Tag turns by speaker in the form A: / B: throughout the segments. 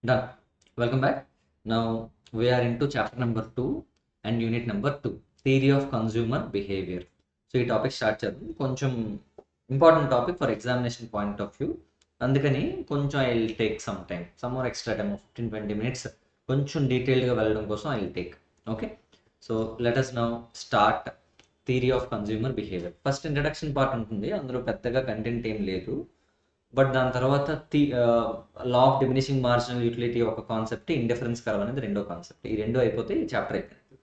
A: Done. Welcome back. Now we are into chapter number 2 and unit number 2, theory of consumer behavior. So ఈ topic start చేద్దాం. కొంచెం important topic for examination point of view. అందుకని కొంచెం I will take some time, some more extra time 15-20 minutes కొంచెం డీటెయిల్డ్గా వెళ్ళడం కోసం I will take. Okay, so let us now start theory of consumer behaviour. First introduction part ఉంటుంది, అందులో పెద్దగా content ఏం లేదు. బట్ దాని తర్వాత లా ఆఫ్ డిమినిషింగ్ మార్జినల్ యూటిలిటీ ఒక కాన్సెప్ట్, ఇండిఫరెన్స్ కర్వ్ అనేది రెండో కాన్సెప్ట్. ఈ రెండు అయిపోతే ఈ చాప్టర్ అయిపోయింది.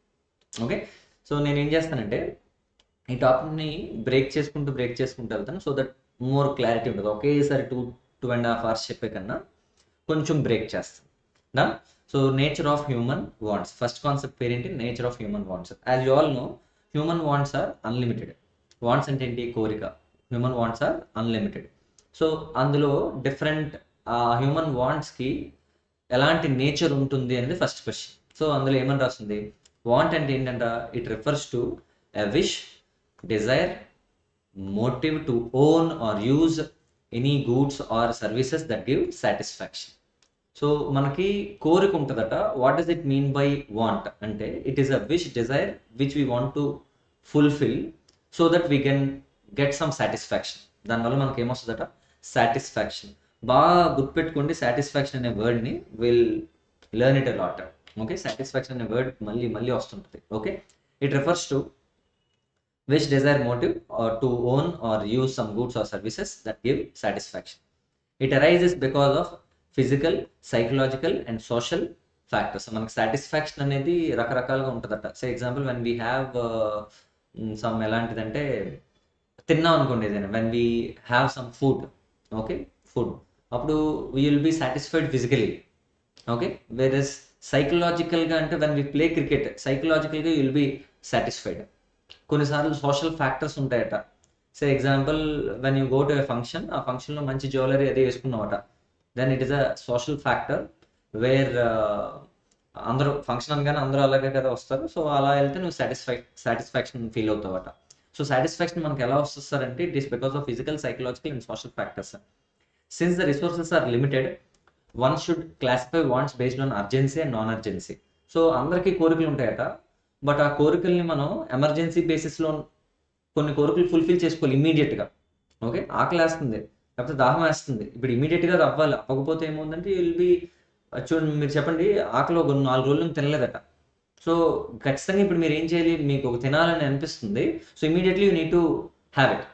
A: ఓకే, సో నేను ఏం చేస్తానంటే ఈ టాపిక్ని బ్రేక్ చేసుకుంటూ వెళ్తాను, సో దట్ మోర్ క్లారిటీ ఉంటుంది. ఒకేసారి 2.5 hours చెప్పే కన్నా కొంచెం బ్రేక్ చేస్తాను. డా so nature of human wants. First concept పేరేంటి? Nature of human wants. As you all know, human wants are unlimited. Wants అంటే ఏంటి? కోరిక. Human wants are unlimited. So అందులో డిఫరెంట్ హ్యూమన్ వాంట్స్కి ఎలాంటి నేచర్ ఉంటుంది అనేది ఫస్ట్ క్వశ్చన్. సో అందులో ఏమని రాస్తుంది? వాంట్ అంటే ఏంటంట? It refers to a wish, desire, motive to own or use any goods or services that give satisfaction. So మనకి కోరిక ఉంటుందట. What does it mean by want అంటే it is a wish, desire which we want to fulfil so that we can get some satisfaction. దానివల్ల మనకి ఏమొస్తుందట? Satisfaction. బాగా గుర్తుపెట్టుకోండి, satisfaction అనే వర్డ్ని will learn it a lot. Okay, satisfaction అనే word మళ్ళీ మళ్ళీ వస్తుంటుంది. Okay, it refers to wish, desire, motive to own or use some goods or services that give satisfaction. It arises because of physical, psychological and social factors. మనకి satisfaction అనేది రకరకాలుగా ఉంటుందట. So example when we have some, ఎలాంటిదంటే తిన్నాం అనుకోండి ఏదైనా, when we have some food, okay, food, అప్పుడు we will be satisfied physically. Okay, whereas సైకలాజికల్గా అంటే వెన్ వీ ప్లే క్రికెట్, సైకలాజికల్గా యూ విల్ బీ సాటిస్ఫైడ్. కొన్నిసార్లు సోషల్ ఫ్యాక్టర్స్ ఉంటాయట. So example when you go to a function, ఆ ఫంక్షన్లో మంచి jewellery అది వేసుకున్నామట, then it is a social factor where అందరూ ఫంక్షన్ అనగానే అందరూ అలాగే కదా వస్తారు. సో అలా వెళ్తే నువ్వు సాటిస్ఫాక్షన్ ఫీల్ అవుతావట. సో సాటిస్ఫాక్షన్ మనకి ఎలా వస్తుందంటే it is because of physical, psychological and social factors. Since the resources are limited, one should classify wants based on urgency and non urgency. So అందరికీ కోరికలు ఉంటాయట, బట్ ఆ కోరికల్ని మనం ఎమర్జెన్సీ బేసిస్లో కొన్ని కోరికలు ఫుల్ఫిల్ చేసుకోవాలి ఇమీడియట్గా. ఓకే, ఆకలి వేస్తుంది, లేకపోతే దాహం వేస్తుంది, ఇప్పుడు ఇమీడియట్గా అది అవ్వాలి. అవ్వకపోతే ఏముందంటే యూ విల్ బి, చూడండి మీరు చెప్పండి, ఆకలి ఒక 4 రోజులు తినలేదట. సో ఖచ్చితంగా ఇప్పుడు మీరు ఏం చేయాలి? మీకు ఒక తినాలని అనిపిస్తుంది, so immediately you need to have it.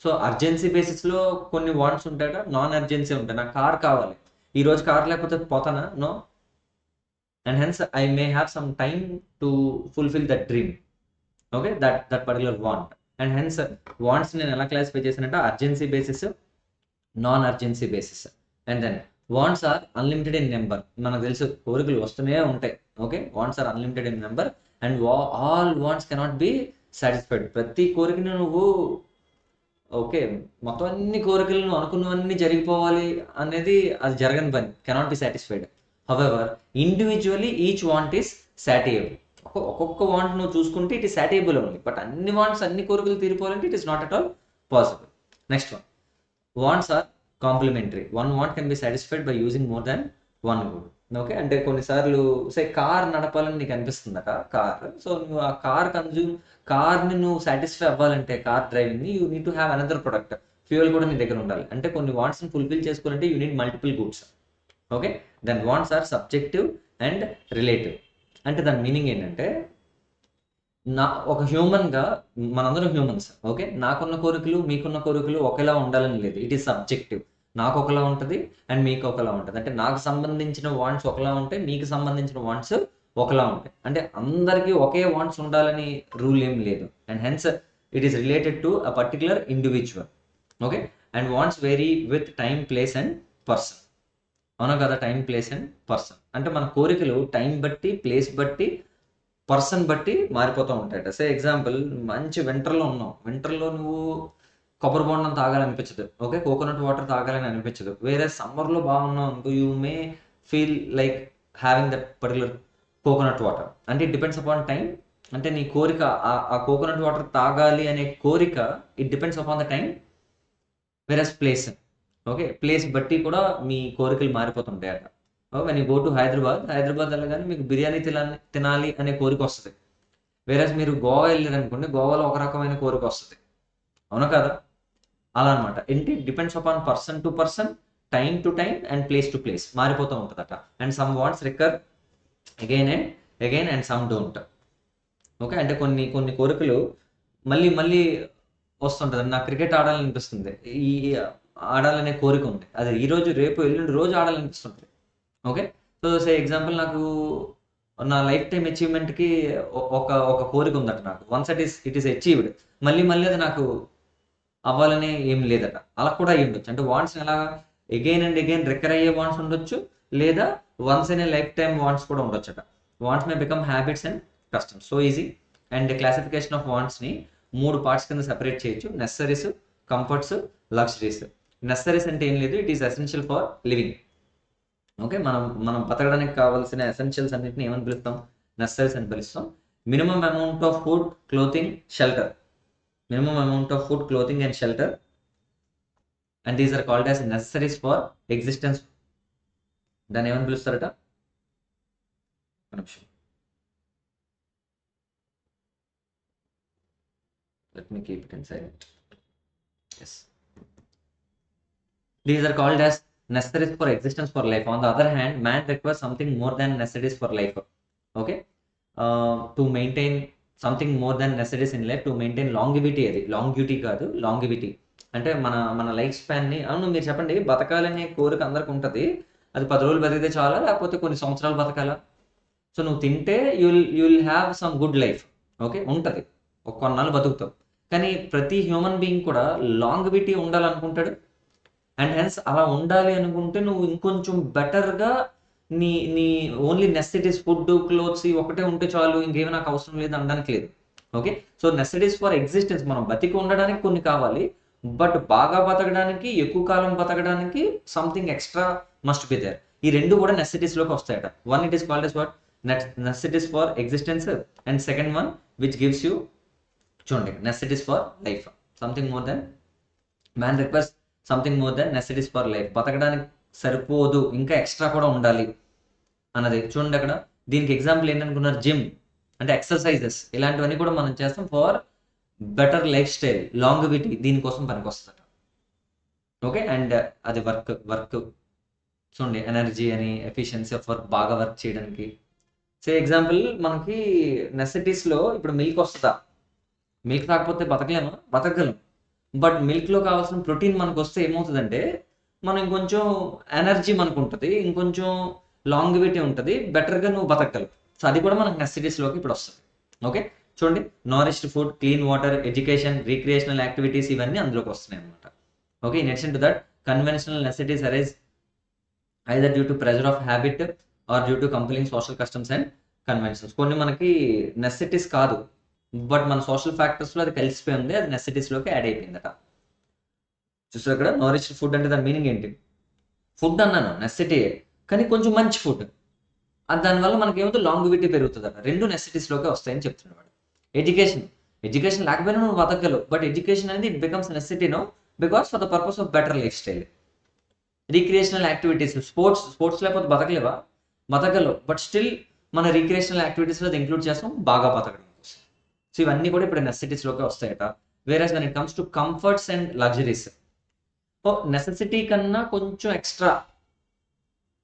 A: So urgency బేసిస్లో కొన్ని వాంట్స్ ఉంటాయట, నాన్ అర్జెన్సీ ఉంటాయి. నాకు కార్ కావాలి, ఈరోజు కార్ లేకపోతే పోతానా? No. And hence I may have some time to fulfil that dream. Okay, that particular want. And hence wants నేను ఎలా క్లాసిఫై చేశానంటే urgency basis, non urgency basis. And then wants are unlimited in number. మనకు తెలుసు కోరికలు వస్తూనే ఉంటాయి. Okay, wants are unlimited in number and all wants cannot be satisfied. ప్రతి కోరికను నువ్వు, ఓకే, మొత్తం అన్ని కోరికలు నువ్వు అనుకున్నవన్నీ జరిగిపోవాలి అనేది అది జరగని పని, cannot be satisfied. However individually each want is satiable. ఒక్కొక్క వాంట్ నువ్వు చూసుకుంటే it is satiable only, but అన్ని వాంట్స్, అన్ని కోరికలు తీరిపోవాలంటే it is not at all possible. Next one, wants are complementary. One want can be satisfied by using more than one good. Okay, అంటే కొన్నిసార్లు సే car నడపాలని నీకు అనిపిస్తుందట, కార్. సో నువ్వు ఆ కార్ని నువ్వు సాటిస్ఫై అవ్వాలంటే, కార్ డ్రైవింగ్ని, you need to have another product. Fuel కూడా నీ దగ్గర ఉండాలి. అంటే కొన్ని వాంట్స్ని ఫుల్ఫిల్ చేసుకోవాలంటే you need multiple goods. Okay, then wants are subjective and relative. అంటే దాని మీనింగ్ ఏంటంటే, ఒక హ్యూమన్గా మనందరం హ్యూమన్స్. ఓకే, నాకున్న కోరికలు మీకున్న కోరికలు ఒకేలా ఉండాలని లేదు. It is subjective. నాకు ఒకలా ఉంటుంది అండ్ మీకు ఒకలా ఉంటుంది. అంటే నాకు సంబంధించిన వాంట్స్ ఒకలా ఉంటాయి, మీకు సంబంధించిన వాంట్స్ ఒకలా ఉంటాయి. అంటే అందరికీ ఒకే వాంట్స్ ఉండాలని రూల్ ఏం లేదు. And hence it is related to a particular individual. Okay, and wants vary with time, place and person. అవునా కదా? టైం, ప్లేస్ అండ్ పర్సన్ అంటే మన కోరికలు టైం బట్టి, ప్లేస్ బట్టి, పర్సన్ బట్టి మారిపోతూ ఉంటాయట. సే ఎగ్జాంపుల్, మంచి వింటర్లో ఉన్నావు, వింటర్లో నువ్వు కొబ్బరి బోండం తాగాలనిపించదు. ఓకే, కోకోనట్ వాటర్ తాగాలని అనిపించదు. వేరే సమ్మర్లో బాగున్నావు అనుకో, you may feel like having that particular coconut water. అంటే ఇట్ డిపెండ్స్ అపాన్ టైం. అంటే నీ కోరిక ఆ కోకోనట్ వాటర్ తాగాలి అనే కోరిక, it depends upon the time, whereas place. Okay, place బట్టి కూడా మీ కోరికలు మారిపోతుంటాయట. When you go to Hyderabad వెళ్ళగానే మీకు బిర్యానీ తినాలి అనే కోరిక వస్తుంది. వేరే మీరు గోవా వెళ్ళారనుకోండి, గోవాలో ఒక రకమైన కోరిక వస్తుంది. అవునా కదా? అలా అనమాట. ఏంటి, depends upon person to person, time to time and place to place మారిపోతూ ఉంటుందట. And some wants రికర్ again and some don't. Okay, అంటే కొన్ని కొన్ని కోరికలు మళ్ళీ మళ్ళీ వస్తుంటుంది. నాకు క్రికెట్ ఆడాలనిపిస్తుంది, ఈ ఆడాలనే కోరిక ఉంది, అది ఈ రోజు రేపు ఎల్లుండి రోజు ఆడాలనిపిస్తుంది. ఓకే, సో సే ఎగ్జాంపుల్, నాకు నా లైఫ్ టైం అచీవ్మెంట్కి ఒక ఒక కోరిక ఉందట నాకు. వన్స్ ఇట్ ఈస్ అచీవ్డ్, మళ్ళీ మళ్ళీ అది నాకు అవ్వాలనే ఏం లేదట. అలా కూడా అయ్యి ఉండొచ్చు. అంటే వాంట్స్ ఎలా అగైన్ అండ్ అగైన్ రికర్ అయ్యే వాంట్స్ ఉండొచ్చు, లేదా once in a life time wants కూడా ఉండొచ్చట. Wants may become habits and customs. So easy. And classification of వాంట్స్ని 3 పార్ట్స్ కింద సెపరేట్ చేయొచ్చు: నెసరీస్, కంఫర్ట్స్, లగ్జరీస్. నెసరీస్ అంటే ఏం లేదు, it is essential for living. Okay, మనం బతకడానికి కావాల్సిన ఎసెన్షియల్స్ అన్నింటిని ఏమని పిలుస్తాం? నెసరీస్ అని పిలుస్తాం. Minimum amount of food, clothing, shelter. Minimum amount of food, clothing and shelter, and these are called as necessaries for existence. దాన్ని ఏమని పిలుస్తారట? Let me keep it in silent. Yes, these are called as necessaries for existence for life. On the other hand, man requires something more than necessaries for life. Okay, to maintain something more then necessaries in life, to maintain longevity. అది లాంగ్యూటీ కాదు, longevity అంటే మన life స్పాన్ని. అవును, మీరు చెప్పండి, బతకాలనే కోరిక అందరికి ఉంటుంది. అది 10 రోజులు బతికితే చాలా, లేకపోతే కొన్ని సంవత్సరాలు బతకాలా? సో నువ్వు తింటే you'll have some good life. Okay, ఉంటుంది, ఒక కొన్నాళ్ళు బతుకుతావు. కానీ ప్రతి హ్యూమన్ బీయింగ్ కూడా లాంగివిటీ ఉండాలనుకుంటాడు. అండ్ హెన్స్ అలా ఉండాలి అనుకుంటే నువ్వు ఇంకొంచెం బెటర్గా నీ నీ ఓన్లీ నెసెసిటీస్, ఫుడ్, క్లోత్స్ ఒకటే ఉంటే చాలు, ఇంకేమీ నాకు అవసరం లేదు అనడానికి లేదు. Okay, so necessities for existence, మనం బతికి ఉండడానికి కొన్ని కావాలి, బట్ బాగా బతకడానికి, ఎక్కువ కాలం బతకడానికి something extra must be there. ఈ రెండు కూడా నెసెసిటీస్లోకి వస్తాయట. One, it is called as what? Necessities for existence. And second one which gives you, చూడండి, necessities for life. Something more than man requires something more than necessities for life. బతకడానికి సరిపోదు, ఇంకా extra కూడా ఉండాలి అన్నది. చూడండి అక్కడ, దీనికి ఎగ్జాంపుల్ ఏంటనుకున్నారు? జిమ్ అంటే ఎక్సర్సైజెస్, ఇలాంటివన్నీ కూడా మనం చేస్తాం for better life style, longevity, దీనికోసం పనికొస్తారు. ఓకే, అండ్ అది వర్క్ చూడండి, ఎనర్జీ అని, ఎఫిషియన్సీ ఆఫ్ వర్క్, బాగా వర్క్ చేయడానికి. సే ఎగ్జాంపుల్, మనకి నెసెసిటీస్లో ఇప్పుడు మిల్క్ వస్తుందా? మిల్క్ తాకపోతే బతకలేమా? బతకగలం. బట్ మిల్క్లో కావాల్సిన ప్రోటీన్ మనకు వస్తే ఏమవుతుందంటే, మనం ఇంకొంచెం ఎనర్జీ మనకు ఉంటుంది, ఇంకొంచెం లాంగివిటీ ఉంటుంది, బెటర్గా నువ్వు బతకగలవు. సో అది కూడా మనకు నెసెసిటీస్లోకి ఇప్పుడు వస్తుంది. ఓకే, చూడండి, nourished food, clean water, education, recreational activities, ఇవన్నీ అందులోకి వస్తున్నాయి అనమాట. Okay, in addition to that, conventional necessities arise either due to pressure of habit or due to compelling social customs and conventions. కొన్ని మనకి నెసెసిటీస్ కాదు, but మన social ఫ్యాక్టర్స్లో అది కలిసిపోయి ఉంది, అది నెసెసిటీస్లోకి యాడ్ అయిపోయిందట. చూసారు అక్కడ, నారిష్డ్ ఫుడ్ అంటే దాని మీనింగ్ ఏంటి? ఫుడ్ అన్నాను, నెసెసిటీ, కానీ కొంచెం మంచి ఫుడ్, అది దానివల్ల మనకి ఏమవుతుంది? లాంగివిటీ పెరుగుతుంది అట. రెండు నెసెసిటీస్లోకి వస్తాయని చెప్తున్నాడు వాడు. ఎడ్యుకేషన్ లేకపోయినా నువ్వు బతకగలవు, బట్ ఎడ్యుకేషన్ అనేది it becomes necessity no, because for the purpose of better life style. Recreational activities, sports లేకపోతే బతకలేవా? బతకగలవు, బట్ స్టిల్ మన రిక్రియేషనల్ యాక్టివిటీస్లో అది ఇంక్లూడ్ చేస్తాం, బాగా బతకడం కోసం. సో ఇవన్నీ కూడా ఇప్పుడు నెసెసిటీస్లోకి వస్తాయట. Whereas when it comes to comforts and luxuries, necessity కన్నా కొంచెం ఎక్స్ట్రా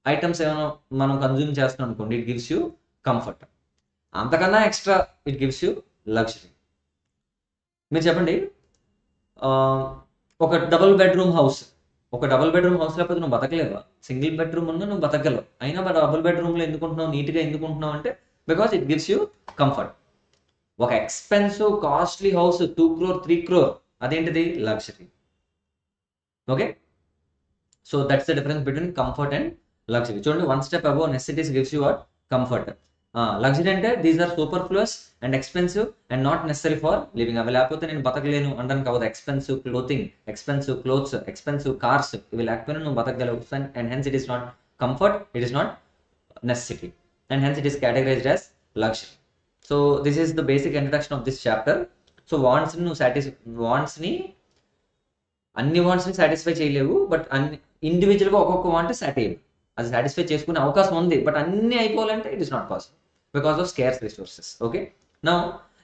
A: ఐటమ్స్ ఏమైనా మనం కన్జ్యూమ్ చేస్తున్నాం అనుకోండి, ఇట్ గివ్స్ యూ కంఫర్ట్. అంతకన్నా extra it gives you luxury. మీరు చెప్పండి, ఒక డబుల్ బెడ్రూమ్ హౌస్ లేకపోతే నువ్వు బతకలేవా? సింగిల్ బెడ్రూమ్ ఉన్నా నువ్వు బతకగలవు, అయినా డబుల్ బెడ్రూమ్లో ఎందుకుంటున్నావు, నీట్గా ఎందుకుంటున్నావు అంటే because it gives you comfort. ఒక expensive costly house 2 crore 3 crore, అదేంటిది? Luxury. Okay, so that's the difference between comfort and luxury. చూడండి, one step above necessities gives you what? Comfort. Luxury అంటే these are superfluous and expensive and not necessary for living. అవి లేకపోతే నేను బతకలేను అనడానికి అవ్వదు. Expensive clothing, expensive clothes, expensive cars, ఇవి లేకపోయినా నువ్వు బతకగలవు. And hence it is not comfort, it is not necessity, and hence it is categorized as luxury. So this is the basic introduction of this chapter. So వాంట్స్ని అన్ని వాంట్స్ని satisfy చేయలేవు, but ఇండివిజువల్గా ఒక్కొక్క వాంట్ సాటిస్ఫై. అది satisfy చేసుకునే అవకాశం ఉంది, బట్ అన్ని అయిపోవాలంటే it is not possible because of scarce resources. Okay, now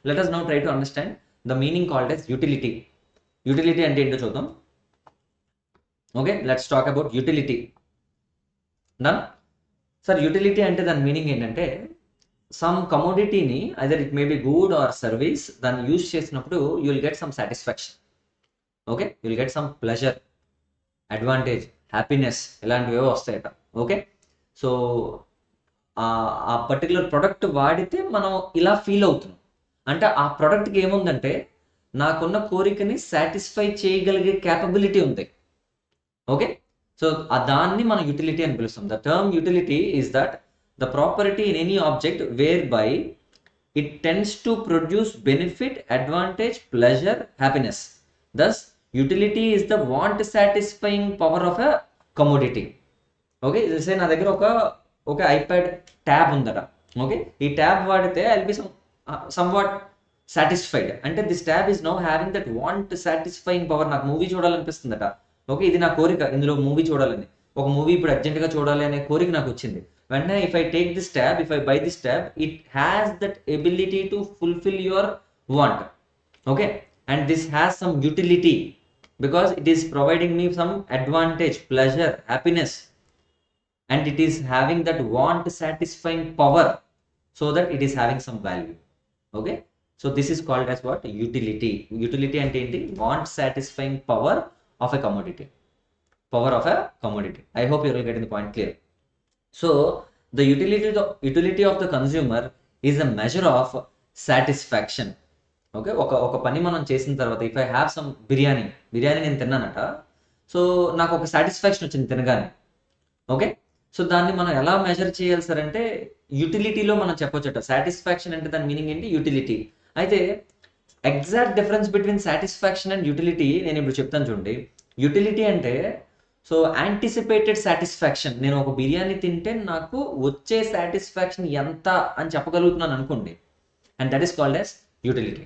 A: let us now try to understand the meaning called as utility. Utility అంటే ఏంటో చూద్దాం. Okay, let's talk about utility. Done sir. Utility అంటే దాని మీనింగ్ ఏంటంటే some కమోడిటీని either it may be good or service దాన్ని use చేసినప్పుడు you will get some satisfaction. Okay, you will get some pleasure, advantage, happiness, ఇలాంటివేవో వస్తాయట. ఓకే, సో ఆ పర్టికులర్ ప్రొడక్ట్ వాడితే మనం ఇలా ఫీల్ అవుతున్నాం అంటే ఆ ప్రోడక్ట్కి ఏముందంటే నాకున్న కోరికని సాటిస్ఫై చేయగలిగే క్యాపబిలిటీ ఉంది. ఓకే, సో దాన్ని మనం యూటిలిటీ అని పిలుస్తాం. The term utility is that the property in any object whereby it tends to produce benefit, advantage, pleasure, happiness. Thus utility is the want satisfying power of a commodity. Okay, say నా దగ్గర ఒక iPad tab ఉందట. Okay, ఈ tab వాడితే I will be somewhat satisfied. అంటే this tab is now having that want satisfying power. నాకు movie చూడాలనిపిస్తుందట. Okay, ఇది నా కోరిక, ఇందులో మూవీ చూడాలని, ఒక మూవీ ఇప్పుడు అర్జెంట్గా చూడాలి అనే కోరిక నాకు వచ్చింది. వెంటనే if I take this tab, if I by this tab, it has that ability to fulfil your want. Okay, and this has some utility because it is providing me some advantage, pleasure, happiness, and it is having that want satisfying power so that it is having some value. Okay, so this is called as what? Utility. Utility ante enti? Want satisfying power of a commodity. Power of a commodity. I hope you are getting the point clear. So the utility of the consumer is a measure of satisfaction. Okay, ఒక పని మనం చేసిన తర్వాత if I have some biryani నేను తిన్నానట. So నాకు ఒక satisfaction వచ్చింది తినగానే. ఓకే, సో దాన్ని మనం ఎలా మెజర్ చేయాలి సార్ అంటే యూటిలిటీలో మనం చెప్పొచ్చట. సాటిస్ఫాక్షన్ అంటే దాని మీనింగ్ ఏంటి? యూటిలిటీ. అయితే exact difference between satisfaction and utility నేను ఇప్పుడు చెప్తాను చూడండి. యూటిలిటీ అంటే సో యాంటిసిపేటెడ్ సాటిస్ఫాక్షన్. నేను ఒక బిర్యానీ తింటే నాకు వచ్చే సాటిస్ఫాక్షన్ ఎంత అని చెప్పగలుగుతున్నాను అనుకోండి, and that is called as utility.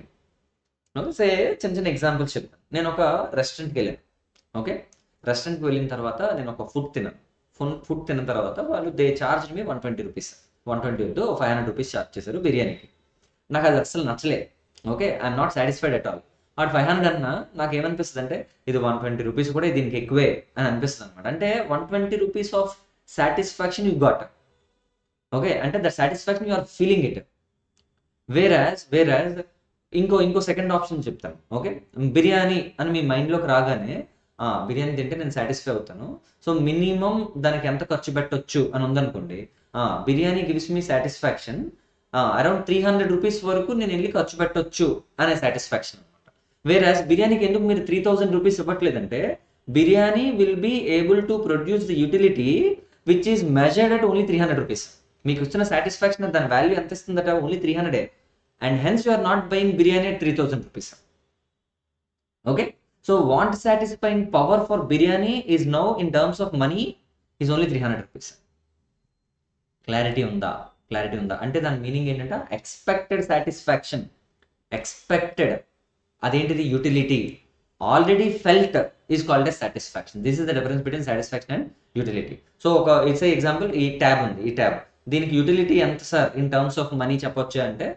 A: Say చిన్న ఎగ్జాంపుల్స్ చెప్తాను. నేను ఒక రెస్టారెంట్కి వెళ్ళాను. ఓకే, రెస్టారెంట్కి వెళ్ళిన తర్వాత నేను ఒక ఫుడ్ తిన్న తర్వాత వాళ్ళు దే చార్జ్ మీ 120 రూపీస్. 120 వద్దు, 500 రూపీస్ చార్జ్ చేశారు బిర్యానీకి. నాకు అది అసలు నచ్చలేదు. Okay, I'm not satisfied at all. వాడు 500 అన్నా నాకు ఏమనిపిస్తుంది అంటే ఇది 120 రూపీస్ కూడా దీనికి ఎక్కువే అని అనిపిస్తుంది అనమాట. అంటే 120 rupees of satisfaction you got. Okay, అంటే that satisfaction you are feeling it. Whereas ఇంకో సెకండ్ ఆప్షన్ చెప్తాను. ఓకే, బిర్యానీ అని మీ మైండ్లోకి రాగానే బిర్యానీ తింటే నేను సాటిస్ఫై అవుతాను, సో మినిమం దానికి ఎంత ఖర్చు పెట్టొచ్చు అని ఉందనుకోండి. Biryani gives me satisfaction around 300 rupees వరకు నేను వెళ్ళి ఖర్చు పెట్టొచ్చు అనే సాటిస్ఫాక్షన్ అనమాట. వేరాజ్ బిర్యానీకి ఎందుకు మీరు 3000 రూపీస్ ఇవ్వట్లేదంటే biryani will be able to produce the utility which is measured at only 300 rupees. మీకు వచ్చిన సాటిస్ఫాక్షన్ దాని వాల్యూ ఎంత ఇస్తుందట? Only 300. And hence you are not buying biryani at 3000 rupees. Okay, so want satisfying power for biryani is now in terms of money is only 300 rupees. Clarity unda అంటే దాని మీనింగ్ ఏంటంటే ఎక్స్పెక్టెడ్ సాటిస్ఫాక్షన్. ఎక్స్పెక్టెడ్ అదేంటిది? Utility. Already felt is called as satisfaction. This is the difference between satisfaction and utility. So it's example, ఈ tab ఉంది. ఈ tab దీనికి utility ఎంత sir in terms of money చెప్పొచ్చు అంటే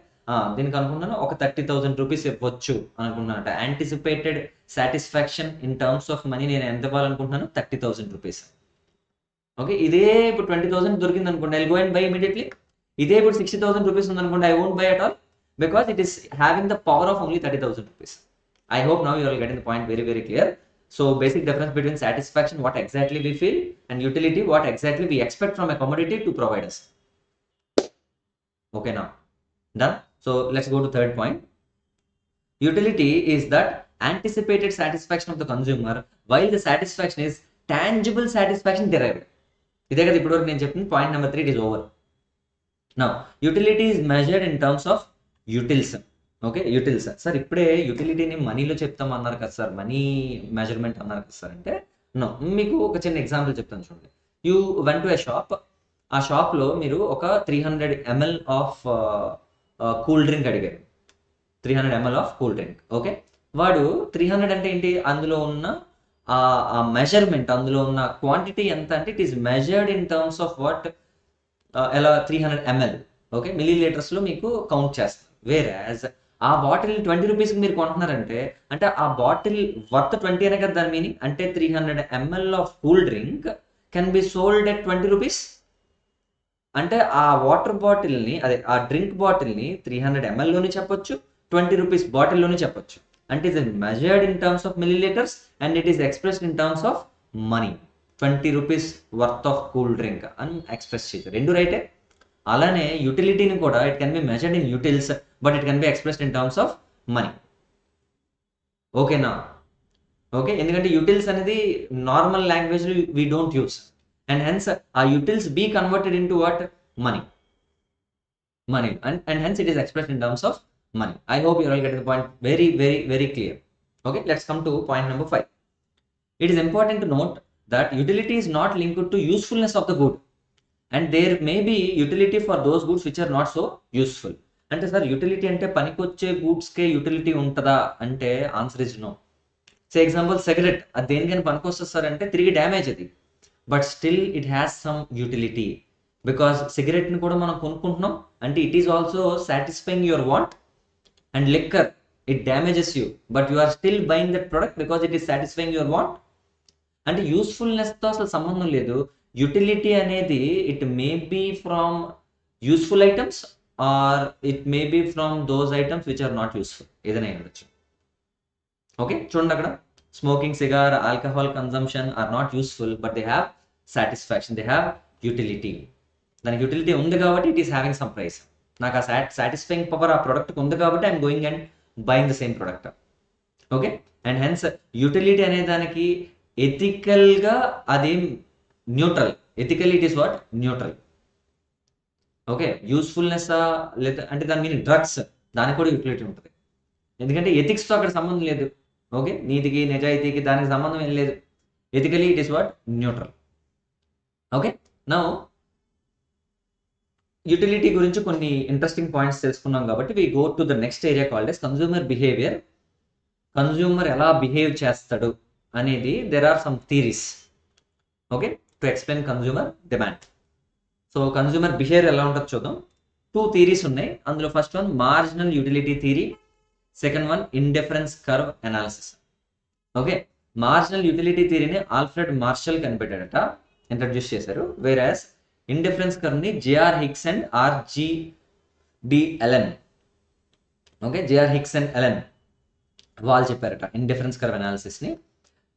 A: దీనికి అనుకున్నాను ఒక 30,000 రూపీస్ ఇవ్వచ్చు అనుకుంటున్నాను. Anticipated satisfaction in terms of money నేను ఎంత ఇవ్వాలనుకుంటున్నాను? 30,000 రూపీస్. ఓకే, ఇదే ఇప్పుడు 20,000 దొరికింది అనుకోండి, I will go and buy immediately. ఇదే ఇప్పుడు 60,000 రూపీస్ ఉందనుకోండి, I won't buy at all because it is having the power of only 30,000 rupees. I hope now you are getting the point very clear. So basic difference between satisfaction, what exactly we feel, and utility, what exactly we expect from a commodity to provide us. Okay, now done. So let's go to third point. Utility is that anticipated satisfaction of the consumer while the satisfaction is tangible satisfaction derived. ఇదే కదా ఇప్పుడు నేను చెప్పిన point number 3. It is over. Now utility is measured in terms of యూటిల్స్. Okay, యూటిల్స్. Sir ఇప్పుడే యూటిలిటీని మనీలో చెప్తాం అన్నారు కదా సార్, మనీ మెజర్మెంట్ అన్నారు కదా సార్ అంటే నో. మీకు ఒక చిన్న ఎగ్జాంపుల్ చెప్తాను చూడండి. You went to a shop. ఆ షాప్లో మీరు ఒక 300 ml ఆఫ్ కూల్ డ్రింక్ అడిగారు. 300 ml of cool drink. Okay, వాడు 300 అంటే ఏంటి? అందులో ఉన్న ఆ మెజర్మెంట్ అందులో ఉన్న క్వాంటిటీ ఎంత అంటే it is measured in terms of what ఎలా 300 ml. ఓకే, మిల్లీ లీటర్స్లో మీకు కౌంట్ చేస్తారు. వేరే యాజ్ ఆ బాటిల్ 20 రూపీస్కి మీరు కొంటున్నారంటే అంటే ఆ బాటిల్ వర్త్ 20 అనే కదా దాని మీనింగ్. అంటే 300 ml of cool drink can be sold at 20 rupees. అంటే ఆ వాటర్ బాటిల్ని అదే ఆ డ్రింక్ బాటిల్ని 300 mlలోని చెప్పొచ్చు, 20 రూపీస్ బాటిల్లోని చెప్పొచ్చు. అంటే it is measured in terms of millilitres and it is expressed in terms of money. 20 rupees worth of cool drink అని ఎక్స్ప్రెస్ చేశారు. రెండు రైటే. అలానే యూటిలిటీని కూడా it can be measured in utils but it can be expressed in terms of money. ఓకేనా? Okay, ఎందుకంటే utils అనేది normal language we don't use and hence ఆ utils be converted into what money and hence it is expressed in terms of money. I hope you all get the point very clear. Okay, let's come to point number 5. It is important to note that utility is not linked to usefulness of the good and there may be utility for those goods which are not so useful. అంటే sir utility అంటే పనికొచ్చే గూడ్స్కే utility ఉంటుందా అంటే answer is no. Say example cigarette, అది దేనికైనా పనికొస్తుంది sir అంటే తిరిగి డ్యామేజ్ అది, but still it has some utility because సిగరెట్ని కూడా మనం కొనుక్కుంటున్నాం అంటే it is also satisfying your want. And liquor, it damages you but you are still buying that product because it is satisfying your want. అంటే యూస్ఫుల్నెస్తో అసలు సంబంధం లేదు. యూటిలిటీ అనేది it may be from useful items or it may be from those items which are not useful, ఏదైనా ఉండొచ్చు. Okay, చూడండి అక్కడ smoking, cigar, alcohol consumption are not useful but they have satisfaction, they have utility. దానికి utility ఉంది కాబట్టి it is having some price. నాకు ఆ satisfying power ఆ ప్రోడక్ట్కి ఉంది కాబట్టి I'm going and buying the same product. Okay, and hence utility అనే దానికి ఎథికల్గా అదేం neutral. Ethical it is what neutral. Okay, usefulness లేదా అంటే దాని మీనింగ్ డ్రగ్స్, దానికి కూడా యూటిలిటీ ఉంటుంది ఎందుకంటే ఎథిక్స్తో అక్కడ సంబంధం లేదు. ఓకే, నీతికి నిజాయితీకి దానికి సంబంధం ఏం లేదు. Ethically it is what neutral. Okay, now utility గురించి కొన్ని ఇంట్రెస్టింగ్ పాయింట్స్ తెలుసుకున్నాం కాబట్టి we go to the next area called as consumer behaviour. Consumer ఎలా బిహేవ్ చేస్తాడు అనేది there are some theories. Okay, to explain consumer demand. So consumer behaviour ఎలా ఉంటుందో చూద్దాం. 2 థీరీస్ ఉన్నాయి. అందులో first one marginal utility theory, second one indifference curve analysis. Okay, marginal utility థీరీని Alfred Marshall కనిపెట్టాడట, ఇంట్రడ్యూస్ చేశారు. వేరాస్ ఇండిఫరెన్స్ కర్వ్ని J R Hicks and R G D Allen, okay J R Hicks and Allen వాళ్ళు చెప్పారట ఇండిఫరెన్స్ కర్వ్ అనాలిసిస్ని.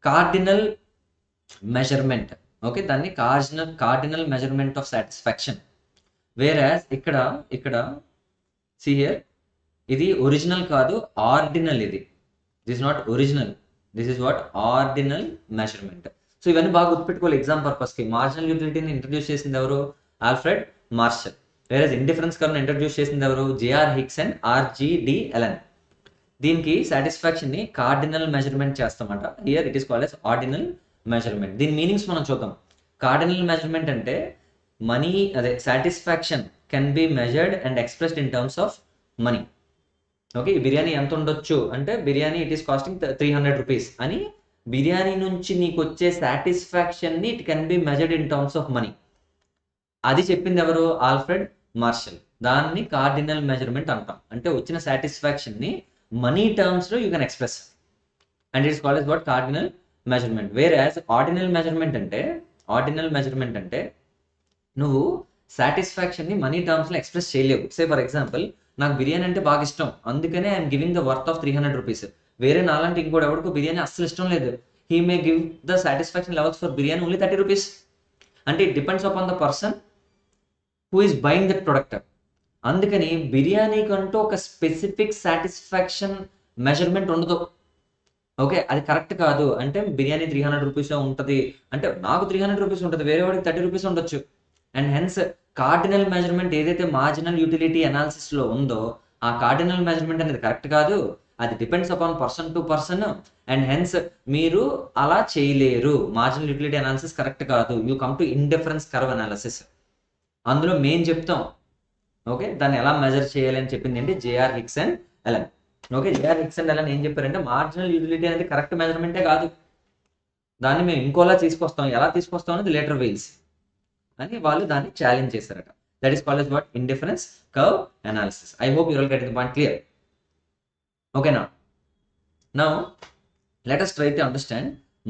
A: Cardinal measurement, okay దాన్ని cardinal measurement of satisfaction. Whereas ఇక్కడ see here ఇది ఒరిజినల్ కాదు, ఆర్డినల్. ఇది this not original, this is what ordinal measurement. So ఇవన్నీ బాగా గుర్తుపెట్టుకోవాలి ఎగ్జామ్ పర్పస్కి. మార్జినల్ యూటిలిటీని ఇంట్రడ్యూస్ చేసింది ఎవరు? Alfred Marshall. వేరేజ్ ఇండిఫరెన్స్ కర్వ్ని ఇంట్రడ్యూస్ చేసింది ఎవరు? J R Hicks and R G D Allen. దీనికి సాటిస్ఫాక్షన్ని కార్డినల్ మెజర్మెంట్ చేస్తామంట. Here it is called as ordinal measurement. దీని మీనింగ్స్ మనం చూద్దాం. కార్డినల్ మెజర్మెంట్ అంటే మనీ అదే satisfaction can be measured and expressed in terms of money. Okay, ఈ బిర్యానీ ఎంత ఉండొచ్చు అంటే biryani it is costing 300 rupees అని బిర్యానీ నుంచి నీకు వచ్చే సాటిస్ఫాక్షన్ని it can be measured in terms of money. అది చెప్పింది ఎవరు? Alfred Marshall. దాన్ని కార్డినల్ మెజర్మెంట్ అంటాం. అంటే వచ్చిన సాటిస్ఫాక్షన్ని మనీ టర్మ్స్లో you can express and it's called as what cardinal measurement. Where as ordinal measurement అంటే నువ్వు సాటిస్ఫాక్షన్ని మనీ టర్మ్స్లో ఎక్స్ప్రెస్ చేయలేవు. సే ఫర్ ఎగ్జాంపుల్ నాకు బిర్యానీ అంటే బాగా ఇష్టం, అందుకనే I'm giving the worth of 300 rupees. వేరే నాలాంటి ఇంకోటి ఎవరికో బిర్యానీ అస్సలు ఇష్టం లేదు, he may give the satisfaction levels for biryani only 30 rupees. అంటే it depends upon the person who is buying that product. అందుకని బిర్యానీకంటూ ఒక స్పెసిఫిక్ సాటిస్ఫాక్షన్ మెజర్మెంట్ ఉండదు. ఓకే, అది కరెక్ట్ కాదు. అంటే బిర్యానీ 300 రూపీస్ ఉంటుంది అంటే నాకు 300 రూపీస్ ఉంటుంది, వేరే వాడికి 30 రూపీస్ ఉండొచ్చు. అండ్ హెన్స్ కార్డినల్ మెజర్మెంట్ ఏదైతే మార్జినల్ యూటిలిటీ అనాలిసిస్లో ఉందో ఆ కార్డినల్ మెజర్మెంట్ అనేది కరెక్ట్ కాదు. అది depends upon person to person. And hence మీరు అలా చేయలేరు. మార్జినల్ యూటిలిటీ అనాలిసిస్ కరెక్ట్ కాదు. You come to indifference curve analysis. అందులో మేము చెప్తాం ఓకే దాన్ని ఎలా మెజర్ చేయాలి అని చెప్పింది ఏంటి? J R Hicks and Allen. Okay, J R Hicks and Allen ఏం చెప్పారంటే మార్జినల్ యూటిలిటీ అనేది కరెక్ట్ మెజర్మెంటే కాదు. దాన్ని మేము ఇంకోలా తీసుకొస్తాం, ఎలా తీసుకొస్తాం అనేది లేటర్ వెయిల్స్ అని వాళ్ళు దాన్ని ఛాలెంజ్ చేశారట. That is called as what? Indifference curve analysis. I hope you all get the point clear. ఓకేనా? Now let us try to understand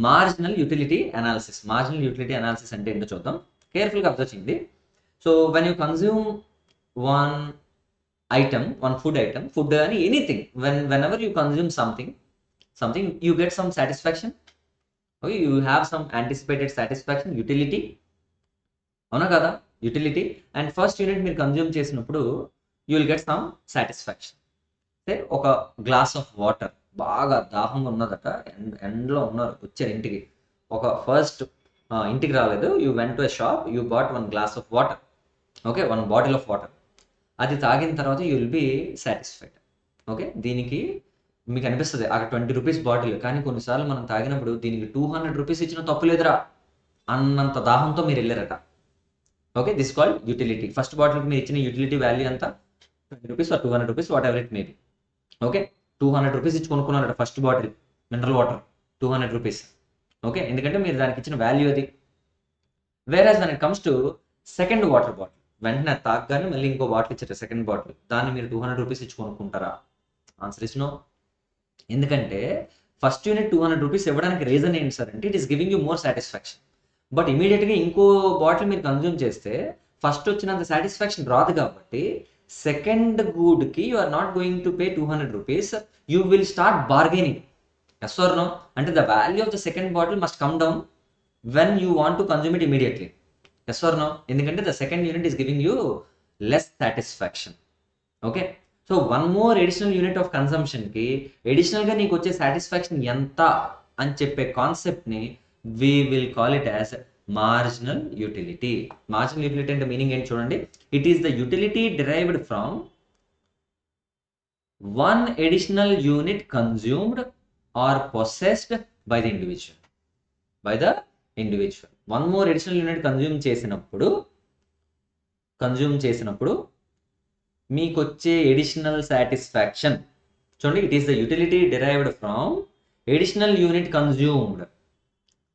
A: marginal utility analysis. Marginal utility analysis అంటే ఏంటో చూద్దాం. కేర్ఫుల్గా అబ్జర్వ్ చేయండి. So when you consume one item, one food item, food and anything, whenever you consume something, you get some satisfaction. Okay, you have some anticipated satisfaction, utility. అవునా కదా? Utility. And first unit మీరు consume చేసినప్పుడు you will get some satisfaction. అంటే ఒక glass of water, బాగా దాహంగా ఉన్నదట, ఎండ్లో ఉన్నారు, వచ్చారు ఇంటికి. ఒక ఫస్ట్ ఇంటికి రాలేదు, you went to a shop, you bought one glass of water. Okay, one bottle of water. అది తాగిన తర్వాత you will be satisfied. Okay, దీనికి మీకు అనిపిస్తుంది అక్కడ 20 రూపీస్ బాటిల్, కానీ కొన్నిసార్లు మనం తాగినప్పుడు దీనికి 200 రూపీస్ ఇచ్చిన తప్పు లేదురా అన్నంత దాహంతో మీరు వెళ్ళారట. Okay, this called utility. First బాటిల్కి మీరు ఇచ్చిన యూటిలిటీ వాల్యూ ఎంత? 20 rupees or 200 rupees, whatever it may be. Okay, 200 rupees ఇచ్చి కొనుక్కున్నారట first bottle mineral water, 200 rupees. Okay, ఎందుకంటే మీరు దానికి ఇచ్చిన వాల్యూ అది. Whereas when it comes to second water bottle, వెంటనే తాగగానే మళ్ళీ ఇంకో బాటిల్ ఇచ్చారు, సెకండ్ బాటిల్, దాన్ని మీరు 200 రూపీస్ ఇచ్చి కొనుక్కుంటారా? Answer is no. ఎందుకంటే ఫస్ట్ యూనిట్ 200 రూపీస్ ఇవ్వడానికి రీజన్ ఏంటి సార్ అంటే, it is giving you more satisfaction. But ఇమీడియట్గా ఇంకో బాటిల్ మీరు కన్జ్యూమ్ చేస్తే ఫస్ట్ వచ్చినంత సాటిస్ఫాక్షన్ రాదు, కాబట్టి సెకండ్ గుడ్కి you are not going to pay 200 rupees, you will start bargaining. Yes or no? అంటే the value of the second bottle must come down when you want to consume it immediately. Yes or no? ఎందుకంటే the second unit is giving you less satisfaction. Okay, so one more additional unit of కన్సంప్షన్కి ఎడిషనల్గా నీకు వచ్చే satisfaction ఎంత అని చెప్పే కాన్సెప్ట్ని we will call it as marginal utility. Marginal utility అంటే మీనింగ్ ఏంటి చూడండి. It is the utility derived from one additional unit consumed or possessed by the individual. By the individual. One more additional unit consume చేసినప్పుడు మీకు వచ్చే additional satisfaction చూడండి. It is the utility derived from additional unit consumed.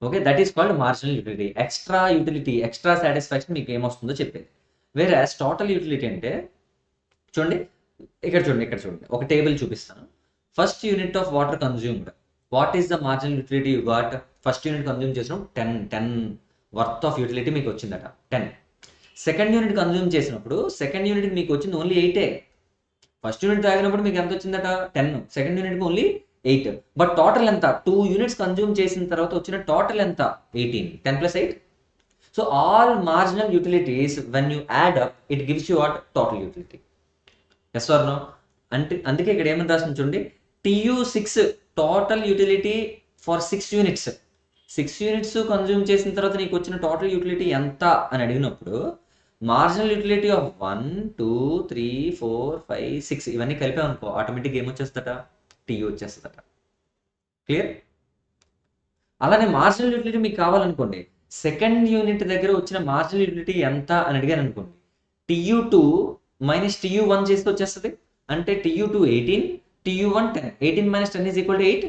A: Okay, that is called marginal utility. Extra utility, extra satisfaction మీకు ఏమొస్తుందో చెప్పేది. వేరే total utility అంటే చూడండి, ఇక్కడ చూడండి, ఒక టేబుల్ చూపిస్తాను. First unit of water consumed, what is the marginal utility you got? First unit consume చేసినప్పుడు 10 వర్త్ ఆఫ్ యూటిలిటీ మీకు వచ్చిందట, 10. సెకండ్ యూనిట్ కన్జ్యూమ్ చేసినప్పుడు సెకండ్ యూనిట్కి మీకు వచ్చింది ఓన్లీ 8. ఫస్ట్ యూనిట్ తాగినప్పుడు మీకు ఎంత వచ్చిందట? 10. సెకండ్ యూనిట్కి ఓన్లీ 8. బట్ టోటల్ ఎంత? 2 యూనిట్స్ కన్జ్యూమ్ చేసిన తర్వాత వచ్చిన టోటల్ ఎంత? 18. 10 + 8. So all marginal utilities when you add up it gives you what? Total utility. Yes or no? అంటే అందుకే ఇక్కడ ఏమని రాసిన చూడండి, TU6 total utility for 6 units. 6 units consume చేసిన తర్వాత నీకు వచ్చిన టోటల్ యూటిలిటీ ఎంత అని అడిగినప్పుడు మార్జినల్ యూటిలిటీ ఆఫ్ 1, 2, 3, 4, 5, 6 ఇవన్నీ కలిపామనుకో ఆటోమేటిక్గా ఏమొచ్చేస్తట? TU వచ్చేస్తుందట. క్లియర్? అలానే మార్జినల్ యూటిలిటీ మీకు కావాలనుకోండి, సెకండ్ యూనిట్ దగ్గర వచ్చిన మార్జినల్ యూటిలిటీ ఎంత అని అడిగాను అనుకోండి, TU2 - TU1 చేస్తే వచ్చేస్తుంది. అంటే TU2 18, TU1 10. 18 - 10 = 8.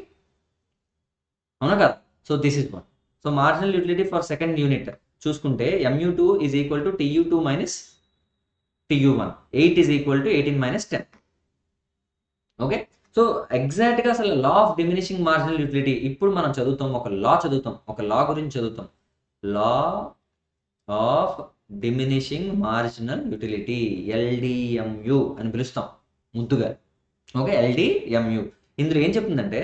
A: అవునా కదా? So this is one. So marginal utility for second unit చూసుకుంటే MU2 = TU2 - TU1. 8 = 18 - 10. Okay, so ఎగ్జాక్ట్గా అసలు law of diminishing marginal utility ఇప్పుడు మనం చదువుతాం, ఒక లా గురించి చదువుతాం. Law of diminishing marginal utility, LDMU అని పిలుస్తాం ముద్దుగా. Okay, LDMU. ఇందులో ఏం చెప్తుందంటే,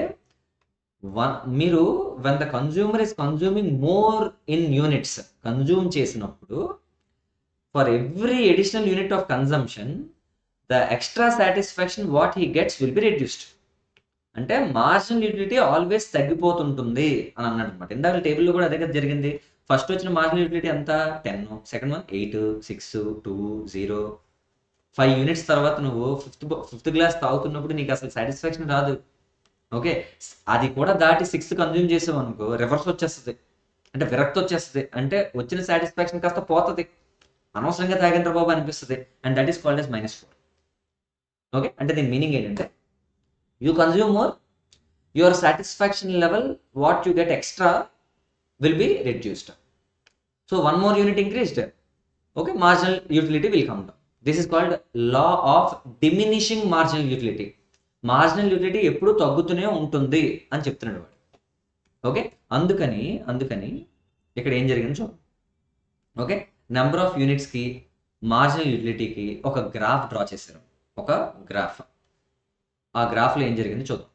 A: మీరు when the consumer is consuming more in units, consume చేసినప్పుడు for every additional unit of consumption the extra satisfaction what he gets will be reduced. అంటే marginal utility always తగ్గిపోతుంటుంది అని అన్నాడు అనమాట. ఇందాక టేబుల్లో కూడా అదే కదా జరిగింది. ఫస్ట్ వచ్చిన మార్జినల్ యూటిలిటీ ఎంత? 10. Second one 8, 6, 2, 0. 5 యూనిట్స్ తర్వాత నువ్వు ఫిఫ్త్ గ్లాస్ తాగుతున్నప్పుడు నీకు అసలు సాటిస్ఫాక్షన్ రాదు. ఓకే, అది కూడా దాటి 6 కన్జ్యూమ్ చేసావు అనుకో రివర్స్ వచ్చేస్తుంది, అంటే విరక్తి వచ్చేస్తుంది, అంటే వచ్చిన సాటిస్ఫాక్షన్ కాస్త పోతుంది, అనవసరంగా తాగిన బాబు అనిపిస్తుంది. And that is called as -4. Okay, అంటే దీని మీనింగ్ ఏంటంటే, you consume more, your satisfaction level what you get extra will be reduced. So one more unit increased, okay, marginal utility will come down. This is called law of diminishing marginal utility. Marginal utility ఎప్పుడు తగ్గుతూనే ఉంటుంది అని చెప్తున్నాడు వాడు. Okay, అందుకని ఇక్కడ ఏం జరిగింది చూద్దాం. ఓకే, నెంబర్ ఆఫ్ యూనిట్స్కి మార్జినల్ యూటిలిటీకి ఒక గ్రాఫ్ డ్రా చేశారు. ఒక గ్రాఫ్, ఆ గ్రాఫ్లో ఏం జరిగింది చూద్దాం.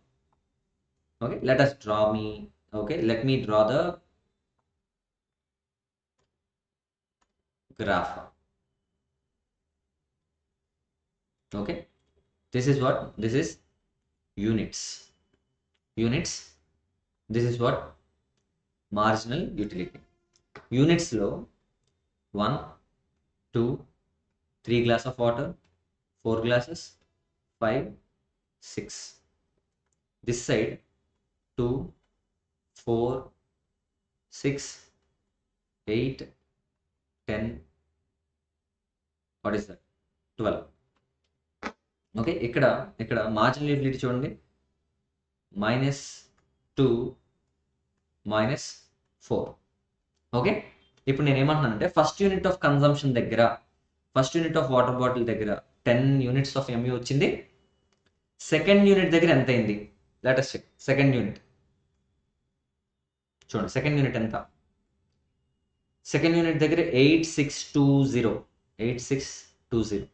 A: Okay, let me draw the graph. Okay, this is what? This is units. This is what? Marginal utility. Units లో 1, 2, 3 glass of water, 4 glasses, 5, 6. This side 2, 4, 6, 8, 10. What is that? 12. Okay, ఇక్కడ marginal utility చూడండి, -2, -4. Okay, ఇప్పుడు నేను ఏమంటున్నానంటే first unit of consumption దగ్గర, first unit of water bottle దగ్గర 10 units of MU వచ్చింది. Second unit దగ్గర ఎంత అయింది? Let us check. Second unit చూడండి, సెకండ్ యూనిట్ ఎంత? సెకండ్ యూనిట్ దగ్గర 8620.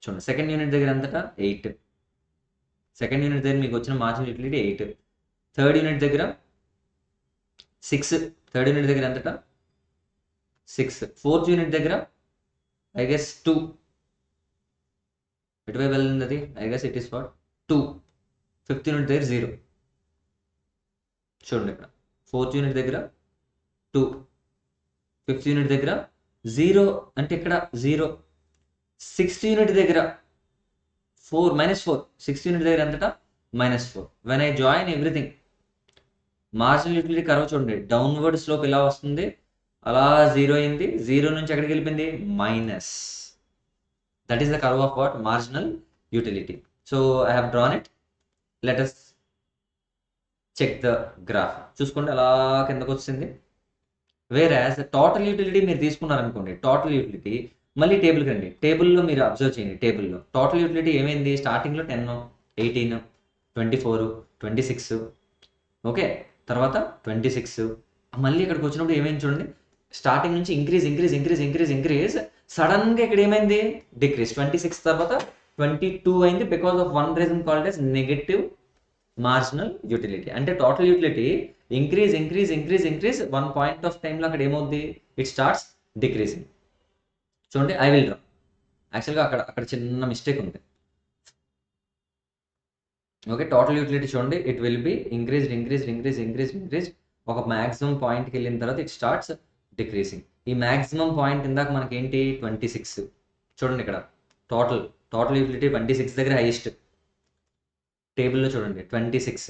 A: చూడండి, సెకండ్ యూనిట్ దగ్గర ఎంతటా 8. సెకండ్ యూనిట్ దగ్గర మీకు వచ్చిన మార్జినల్ యూటిలిటీ 8. థర్డ్ యూనిట్ దగ్గర 6. థర్డ్ యూనిట్ దగ్గర ఎంతటా 6. ఫోర్త్ యూనిట్ దగ్గర ఐ గెస్ 2. ఎటువైపు వెళ్ళింది అది? I guess it is what 2. Fifth unit దగ్గర 0. చూడండి, ఇక్కడ ఫోర్త్ యూనిట్ దగ్గర 2, ఫిఫ్త్ యూనిట్ దగ్గర 0, అంటే ఇక్కడ 0. సిక్స్త్ యూనిట్ దగ్గర 4, -4. సిక్స్త్ యూనిట్ దగ్గర ఎంతటా -4. When I join everything, marginal utility curve చూడండి, డౌన్వర్డ్ స్లోప్ ఇలా వస్తుంది, అలా 0 అయింది. 0 నుంచి ఎక్కడికి వెళ్ళిపోయింది? Minus. That is the curve of what? Marginal utility. So I have drawn it. Let us check the graph. చూసుకోండి, అలా కిందకు వచ్చింది. వేరాజ్ టోటల్ యూటిలిటీ మీరు తీసుకున్నారనుకోండి, టోటల్ యూటిలిటీ మళ్ళీ టేబుల్కి రండి. టేబుల్లో మీరు అబ్జర్వ్ చేయండి, టేబుల్లో టోటల్ యూటిలిటీ ఏమైంది? స్టార్టింగ్లో 10, 18, 24, 26. ఓకే, తర్వాత 26. మళ్ళీ ఇక్కడికి వచ్చినప్పుడు ఏమైంది చూడండి, స్టార్టింగ్ నుంచి ఇంక్రీజ్, సడన్గా ఇక్కడ ఏమైంది? డిక్రీజ్. 26 తర్వాత 22 అయింది, because of one reason called as negative marginal utility. అంటే total utility increase one point of టైంలో అక్కడ ఏమవుద్ది? It starts decreasing. చూడండి, ఐ విల్ డ్రా. యాక్చువల్గా అక్కడ చిన్న మిస్టేక్ ఉంది. ఓకే, టోటల్ యూటిలిటీ చూడండి, ఇట్ విల్ బి ఇంక్రీజ్. ఒక మ్యాక్సిమం పాయింట్కి వెళ్ళిన తర్వాత ఇట్ స్టార్ట్స్ డిక్రీజింగ్. ఈ మ్యాక్సిమం పాయింట్ ఇందాక మనకి ఏంటి? 26. చూడండి, ఇక్కడ టోటల్ యూటిలిటీ 26 దగ్గర హైయెస్ట్. టేబుల్లో చూడండి 26.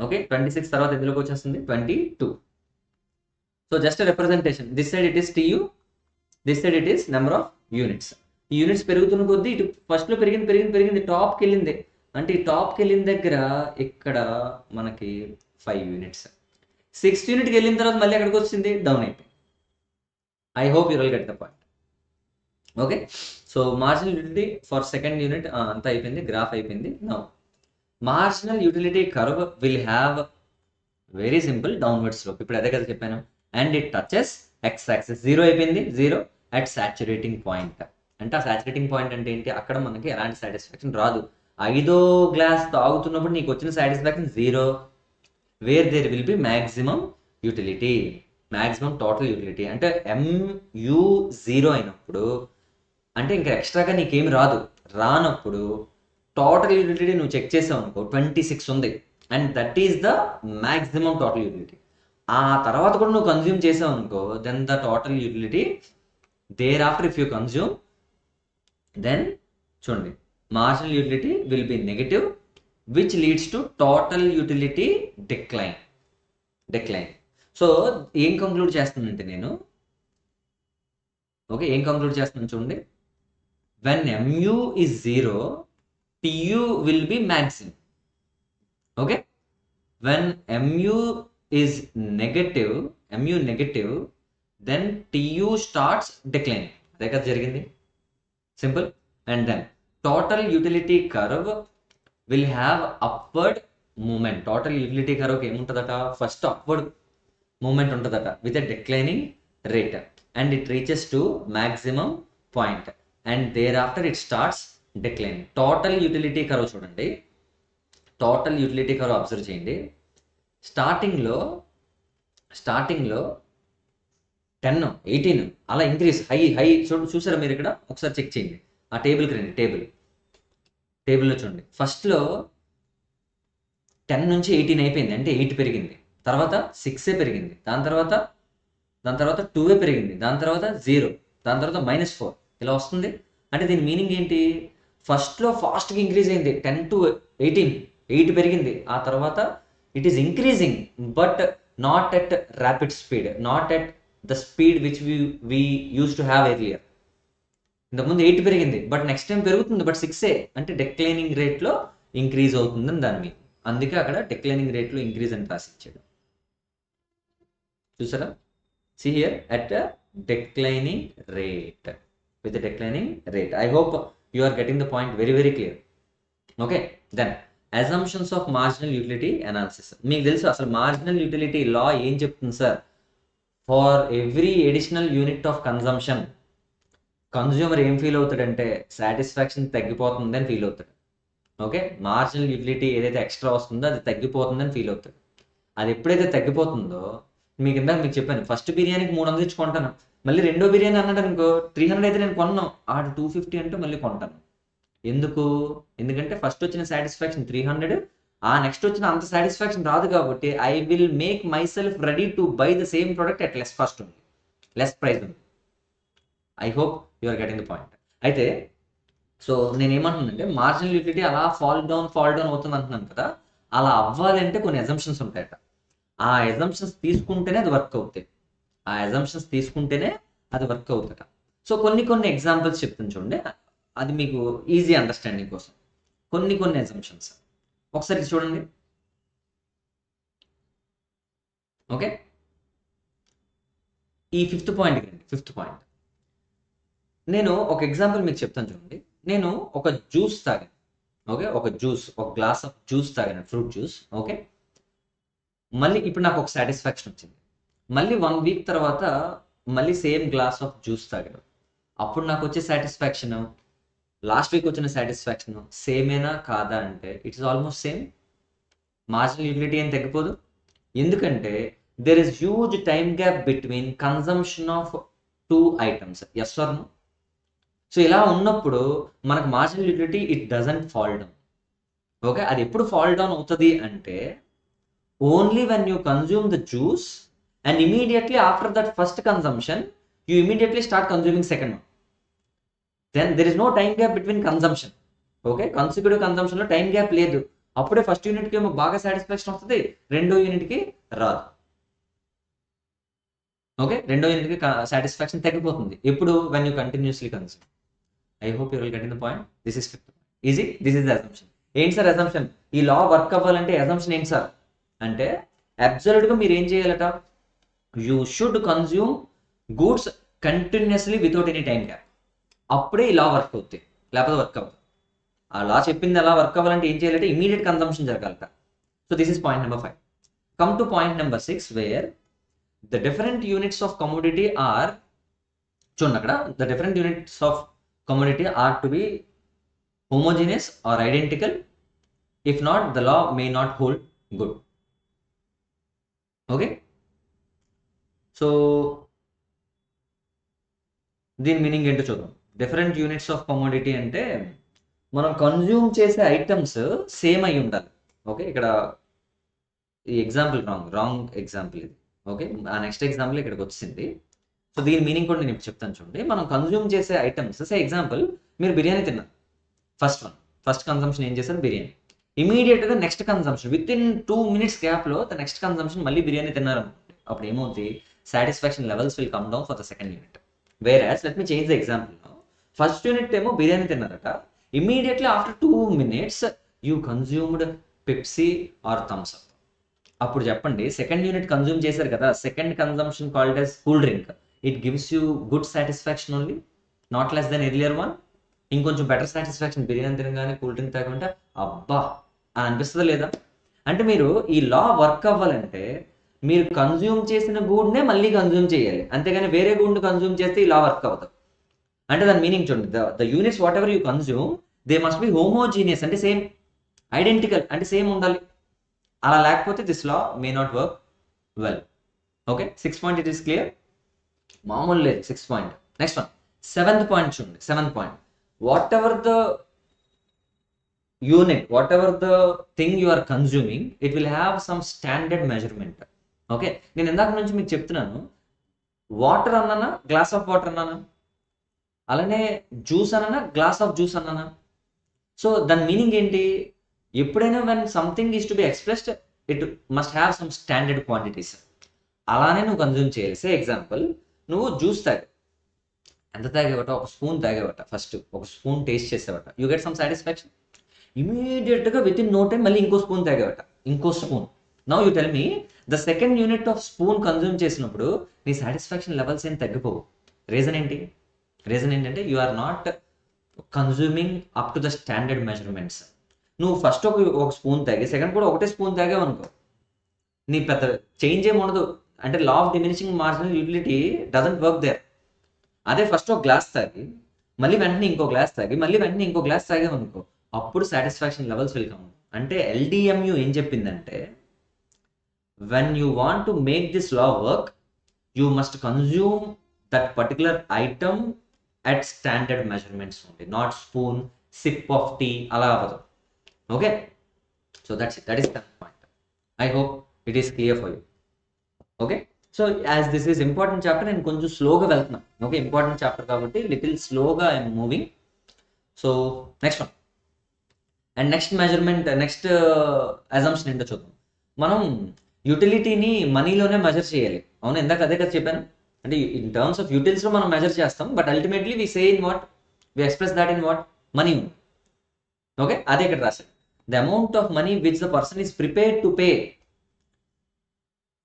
A: ఓకే, 26 తర్వాత ఎందులోకి వచ్చేస్తుంది? 22. So just representation. This side it is TU, this side it is number of units. ఈ యూనిట్స్ పెరుగుతున్న కొద్దీ ఇటు ఫస్ట్లో పెరిగింది, టాప్కి వెళ్ళింది. అంటే ఈ టాప్కి వెళ్ళిన దగ్గర ఇక్కడ మనకి 5 units. 6th యూనిట్కి వెళ్ళిన తర్వాత మళ్ళీ ఎక్కడికి వచ్చింది? డౌన్ అయిపోయింది. I hope you will get the point. Okay, so marginal utility for second unit అంతా అయిపోయింది, గ్రాఫ్ అయిపోయింది. Now marginal utility curve will have very simple downward slope. ఇప్పుడు అదే కదా చెప్పాను. And it touches X axis. 0 అయిపోయింది, 0 at సాచురేటింగ్ point. అంటే ఆ సాచురేటింగ్ పాయింట్ అంటే ఏంటి? అక్కడ మనకి ఎలాంటి సాటిస్ఫాక్షన్ రాదు. 5వ గ్లాస్ తాగుతున్నప్పుడు నీకు వచ్చిన satisfaction 0, where there will be maximum utility, maximum total utility. అంటే MU 0 అయినప్పుడు, అంటే ఇంకా ఎక్స్ట్రాగా నీకేమి రానప్పుడు టోటల్ యూటిలిటీ నువ్వు చెక్ చేసావు అనుకో, 26 ఉంది. And that is the maximum total utility. ఆ తర్వాత కూడా నువ్వు కన్జ్యూమ్ చేసావు అనుకో, then the total utility thereafter if you consume, then చూడండి marginal utility will be negative, which leads to total utility decline. So ఏం కంక్లూడ్ చేస్తానంటే నేను, ఓకే, ఏం కంక్లూడ్ చేస్తున్నాను చూడండి, when MU is 0, TU will be maximum. Okay, when MU is negative, then TU starts declining. అదే కదా జరిగింది, simple. And then total utility curve will have upward movement. Total utility కర్వ్కి ఏముంటుందట, ఫస్ట్ అప్వర్డ్ మూమెంట్ ఉంటుందట with a declining rate, and it reaches to maximum point, and thereafter it starts declining. Total utility curve చూడండి, total utility curve observe చేయండి. స్టార్టింగ్లో 10, 18 అలా increase high చూసారా మీరు ఇక్కడ ఒకసారి చెక్ చేయండి. ఆ టేబుల్కి రండి, టేబుల్లో చూడండి. ఫస్ట్లో 10 నుంచి 18 అయిపోయింది, అంటే 8 పెరిగింది. తర్వాత 6 పెరిగింది, దాని తర్వాత 2 పెరిగింది, దాని తర్వాత 0, దాని తర్వాత -4 ఇలా వస్తుంది. అంటే దీని మీనింగ్ ఏంటి, ఫస్ట్లో ఫాస్ట్గా ఇంక్రీజ్ అయింది 10 to 18, 8 పెరిగింది. ఆ తర్వాత it is increasing but not at rapid speed, not at the speed which we used to have earlier. ఇంతకుముందు 8 పెరిగింది, బట్ నెక్స్ట్ టైం పెరుగుతుంది, బట్ 6 అంటే డిక్లైనింగ్ రేట్లో ఇంక్రీజ్ అవుతుందని దాని మీద. అందుకే అక్కడ డిక్లైనింగ్ రేట్లో ఇంక్రీజ్ అని రాసిచ్చాడు. చూసారా, see here at a declining rate, with a declining rate. I hope you are getting the point very very clear. Okay, then assumptions of marginal utility analysis. మీకు తెలుసు అసలు మార్జినల్ యూటిలిటీ లా ఏం చెప్తుంది sir, for every additional unit of consumption consumer ఏం feel అవుతాడంటే satisfaction తగ్గిపోతుందని feel అవుతాడు. Okay, marginal utility ఏదైతే extra వస్తుందో అది తగ్గిపోతుందని ఫీల్ అవుతాడు. అది ఎప్పుడైతే తగ్గిపోతుందో, మీకు ఇందాక మీకు చెప్పాను, ఫస్ట్ బిర్యానీకి 300 ఇచ్చి కొంటాను, మళ్ళీ రెండో బిర్యానీ అన్నాడు అనుకో 300 అయితే నేను కొన్నాను, ఆడు 250 అంటే మళ్ళీ కొంటాను. ఎందుకంటే ఫస్ట్ వచ్చిన సాటిస్ఫాక్షన్ 300, ఆ నెక్స్ట్ వచ్చిన అంత సాటిస్ఫాక్షన్ రాదు కాబట్టి I will make my self ready to buy the same product at less cost ఉంది, లెస్ ప్రైస్ ఉంది. I hope you are getting the point. అయితే సో నేను ఏమంటున్నానంటే మార్జినల్ యూటిలిటీ అలా ఫాల్ డౌన్ అవుతుంది అంటున్నాను కదా, అలా అవ్వాలంటే కొన్ని అజంప్షన్స్ ఉంటాయట. ఆ అజంప్షన్స్ తీసుకుంటేనే అది వర్క్ అవుతాయట. సో కొన్ని ఎగ్జాంపుల్స్ చెప్తాను చూడండి, అది మీకు ఈజీ అండర్స్టాండింగ్ కోసం. కొన్ని అజంప్షన్స్ ఒకసారి చూడండి. ఓకే, ఈ ఫిఫ్త్ పాయింట్ నేను ఒక ఎగ్జాంపుల్ మీకు చెప్తాను చూడండి. నేను ఒక జ్యూస్ తాగాను, ఓకే, ఒక గ్లాస్ ఆఫ్ జ్యూస్ తాగాను, ఫ్రూట్ జ్యూస్. ఓకే, మళ్ళీ ఇప్పుడు నాకు ఒక సాటిస్ఫాక్షన్ వచ్చింది. మళ్ళీ 1 వీక్ తర్వాత మళ్ళీ సేమ్ గ్లాస్ ఆఫ్ జ్యూస్ తాగాను. అప్పుడు నాకు వచ్చే సాటిస్ఫాక్షన్ లాస్ట్ వీక్ వచ్చిన సాటిస్ఫాక్షన్ సేమేనా కాదా అంటే it is almost same. Marginal utility ఏం తగ్గిపోదు, ఎందుకంటే there is huge time gap between consumption of 2 items. Yes or no? So ఇలా ఉన్నప్పుడు మనకు marginal utility it doesn't fall down. Okay, అది ఎప్పుడు ఫాల్ డౌన్ అవుతుంది అంటే only when you consume the juice and immediately after that first consumption you immediately start consuming second one. Then there is no time gap between consumption. Okay, consecutive కన్జంప్షన్లో time gap లేదు. అప్పుడే first యూనిట్కి ఏమో బాగా satisfaction వస్తుంది, రెండో యూనిట్కి రాదు. ఓకే, రెండో యూనిట్కి సాటిస్ఫాక్షన్ తగ్గిపోతుంది. ఎప్పుడు when you continuously consume. I hope you will get in the point. This is fifth. Easy, this is the assumption. ఏంటి సార్ అజంప్షన్? ఈ లా వర్క్ అవ్వాలంటే అజంప్షన్ ఏంటి సార్ అంటే అబ్సల్యూట్గా మీరు ఏం చేయాలట, you should consume goods continuously without any time gap. అప్పుడే ఈ లా వర్క్ అవుతాయి, లేకపోతే వర్క్ అవ్వదు. ఆ లా చెప్పింది అలా వర్క్ అవ్వాలంటే ఏం చేయాలంటే ఇమీడియట్ కన్జంప్షన్ జరగాలట. So this is point number 5. Come to point number 6 where the different units of commodity are, చూడండి అక్కడ, the different units of commodity are to be homogeneous or identical. If not, the law may not hold good. Okay, so దీని meaning ఏంటో చూద్దాం. Different units of commodity అంటే మనం consume చేసే items same అయి ఉండాలి. ఓకే, ఇక్కడ ఈ ఎగ్జాంపుల్ రాంగ్ ఎగ్జాంపుల్ ఇది. ఓకే, ఆ నెక్స్ట్ ఎగ్జాంపుల్ ఇక్కడికి వచ్చింది. సో దీని మీనింగ్ కూడా నేను చెప్తాను చూడండి. మనం కన్జ్యూమ్ చేసే ఐటమ్స్, సే ఎగ్జాంపుల్ మీరు బిర్యానీ తిన్నారు, ఫస్ట్ కన్జంప్షన్ ఏం చేశారు, బిర్యానీ. ఇమీడియట్గా next consumption with in 2 minutes గ్యాప్లో ద నెక్స్ట్ కన్జంప్షన్ మళ్ళీ బిర్యానీ తిన్నారు అనుకోండి, అప్పుడు ఏమవుతుంది, satisfaction levels will come down for the second unit. Where as let me change the example. First unit ఏమో బిర్యానీ తిన్నారట, immediately after 2 minutes you consumed Pepsi or Thums Up. అప్పుడు చెప్పండి, సెకండ్ యూనిట్ కన్జ్యూమ్ చేశారు కదా, second consumption called as cool drink, it gives you good satisfaction only, not less than earlier one. ఇంకొంచెం better satisfaction biryani తినగానే cool drink తాగమంటే అబ్బా అని అనిపిస్తుందా లేదా? అంటే మీరు ఈ లా వర్క్ అవ్వాలంటే మీరు కన్జ్యూమ్ చేసిన గూడ్నే మళ్ళీ కన్జ్యూమ్ చేయాలి, అంతేగాని వేరే గూడ్ని కన్జ్యూమ్ చేస్తే ఈ లా వర్క్ అవ్వదు. అంటే దాని మీనింగ్ చూడండి, the units what ever you consume they must be homogeneous, అంటే సేమ్, ఐడెంటికల్ అంటే సేమ్ ఉండాలి. అలా లేకపోతే this law may not work well. Okay, 6th point it is clear, మామూలు లేదు 6th point. Next one 7th point చూడండి. 7th point, whatever the unit, whatever the thing you are consuming, it will have some standard measurement. Okay, నేను ఇందాక నుంచి మీకు చెప్తున్నాను, water అన్నానా glass of water అన్నానా, అలానే జ్యూస్ అన్నానా గ్లాస్ ఆఫ్ జ్యూస్ అన్నానా? సో దాని మీనింగ్ ఏంటి? ఎప్పుడైనా when something is to be expressed it must have some standard quantities. అలానే నువ్వు కన్జ్యూమ్ చేయాలి. సే ఎగ్జాంపుల్, నువ్వు జ్యూస్ తాగా, ఎంత తాగేవట, ఒక స్పూన్ తాగేవట, ఫస్ట్ ఒక స్పూన్ టేస్ట్ చేసేవట, యూ గెట్ సమ్ సాటిస్ఫాక్షన్. ఇమీడియట్గా విత్ ఇన్ నో టైం మళ్ళీ ఇంకో స్పూన్ తాగేవట, ఇంకో spoon. Now you tell me, the second unit of spoon consume చేసినప్పుడు నీ సాటిస్ఫాక్షన్ లెవెల్స్ ఏం తగ్గిపోవు. రీజన్ ఏంటి? రీజన్ ఏంటంటే you are not consuming up to the standard measurements. నువ్వు ఫస్ట్ ఒక స్పూన్ తాగి సెకండ్ కూడా ఒకటే స్పూన్ తాగావు అనుకో, నీ పెద్ద చేంజ్ ఏమి ఉండదు. అంటే law of diminishing marginal utility doesn't work there. అదే ఫస్ట్ ఒక గ్లాస్ తాగి మళ్ళీ వెంటనే ఇంకో గ్లాస్ తాగి మళ్ళీ వెంటనే ఇంకో గ్లాస్ తాగావు అనుకో, అప్పుడు సాటిస్ఫాక్షన్ లెవెల్స్ విల్ కమ్. అంటే ఎల్డిఎంయు ఏం చెప్పిందంటే, when you want to make this law work, you must consume that particular item at standard measurements only, not spoon, sip of tea, ala avadu. Okay, so that's it, that is the point. I hope it is clear for you. Okay, so as this is important chapter, నేను కొంచెం స్లోగా వెళ్తున్నా. Okay, important chapter కాబట్టి little స్లోగా I'm moving. So next one, and next measurement, next assumption ఏంటో చూద్దాం. మనం యూటిలిటీని మనీలోనే measure చేయాలి. అవును, ఇందాక అదే కదా చెప్పాను. అంటే ఇన్ టర్మ్స్ ఆఫ్ యూటిల్స్లో మనం మెజర్ చేస్తాం, but ultimately we say in what, we express that in what, money ఉంది. ఓకే, అదే ఇక్కడ రాశారు, the amount of money which the person is prepared to pay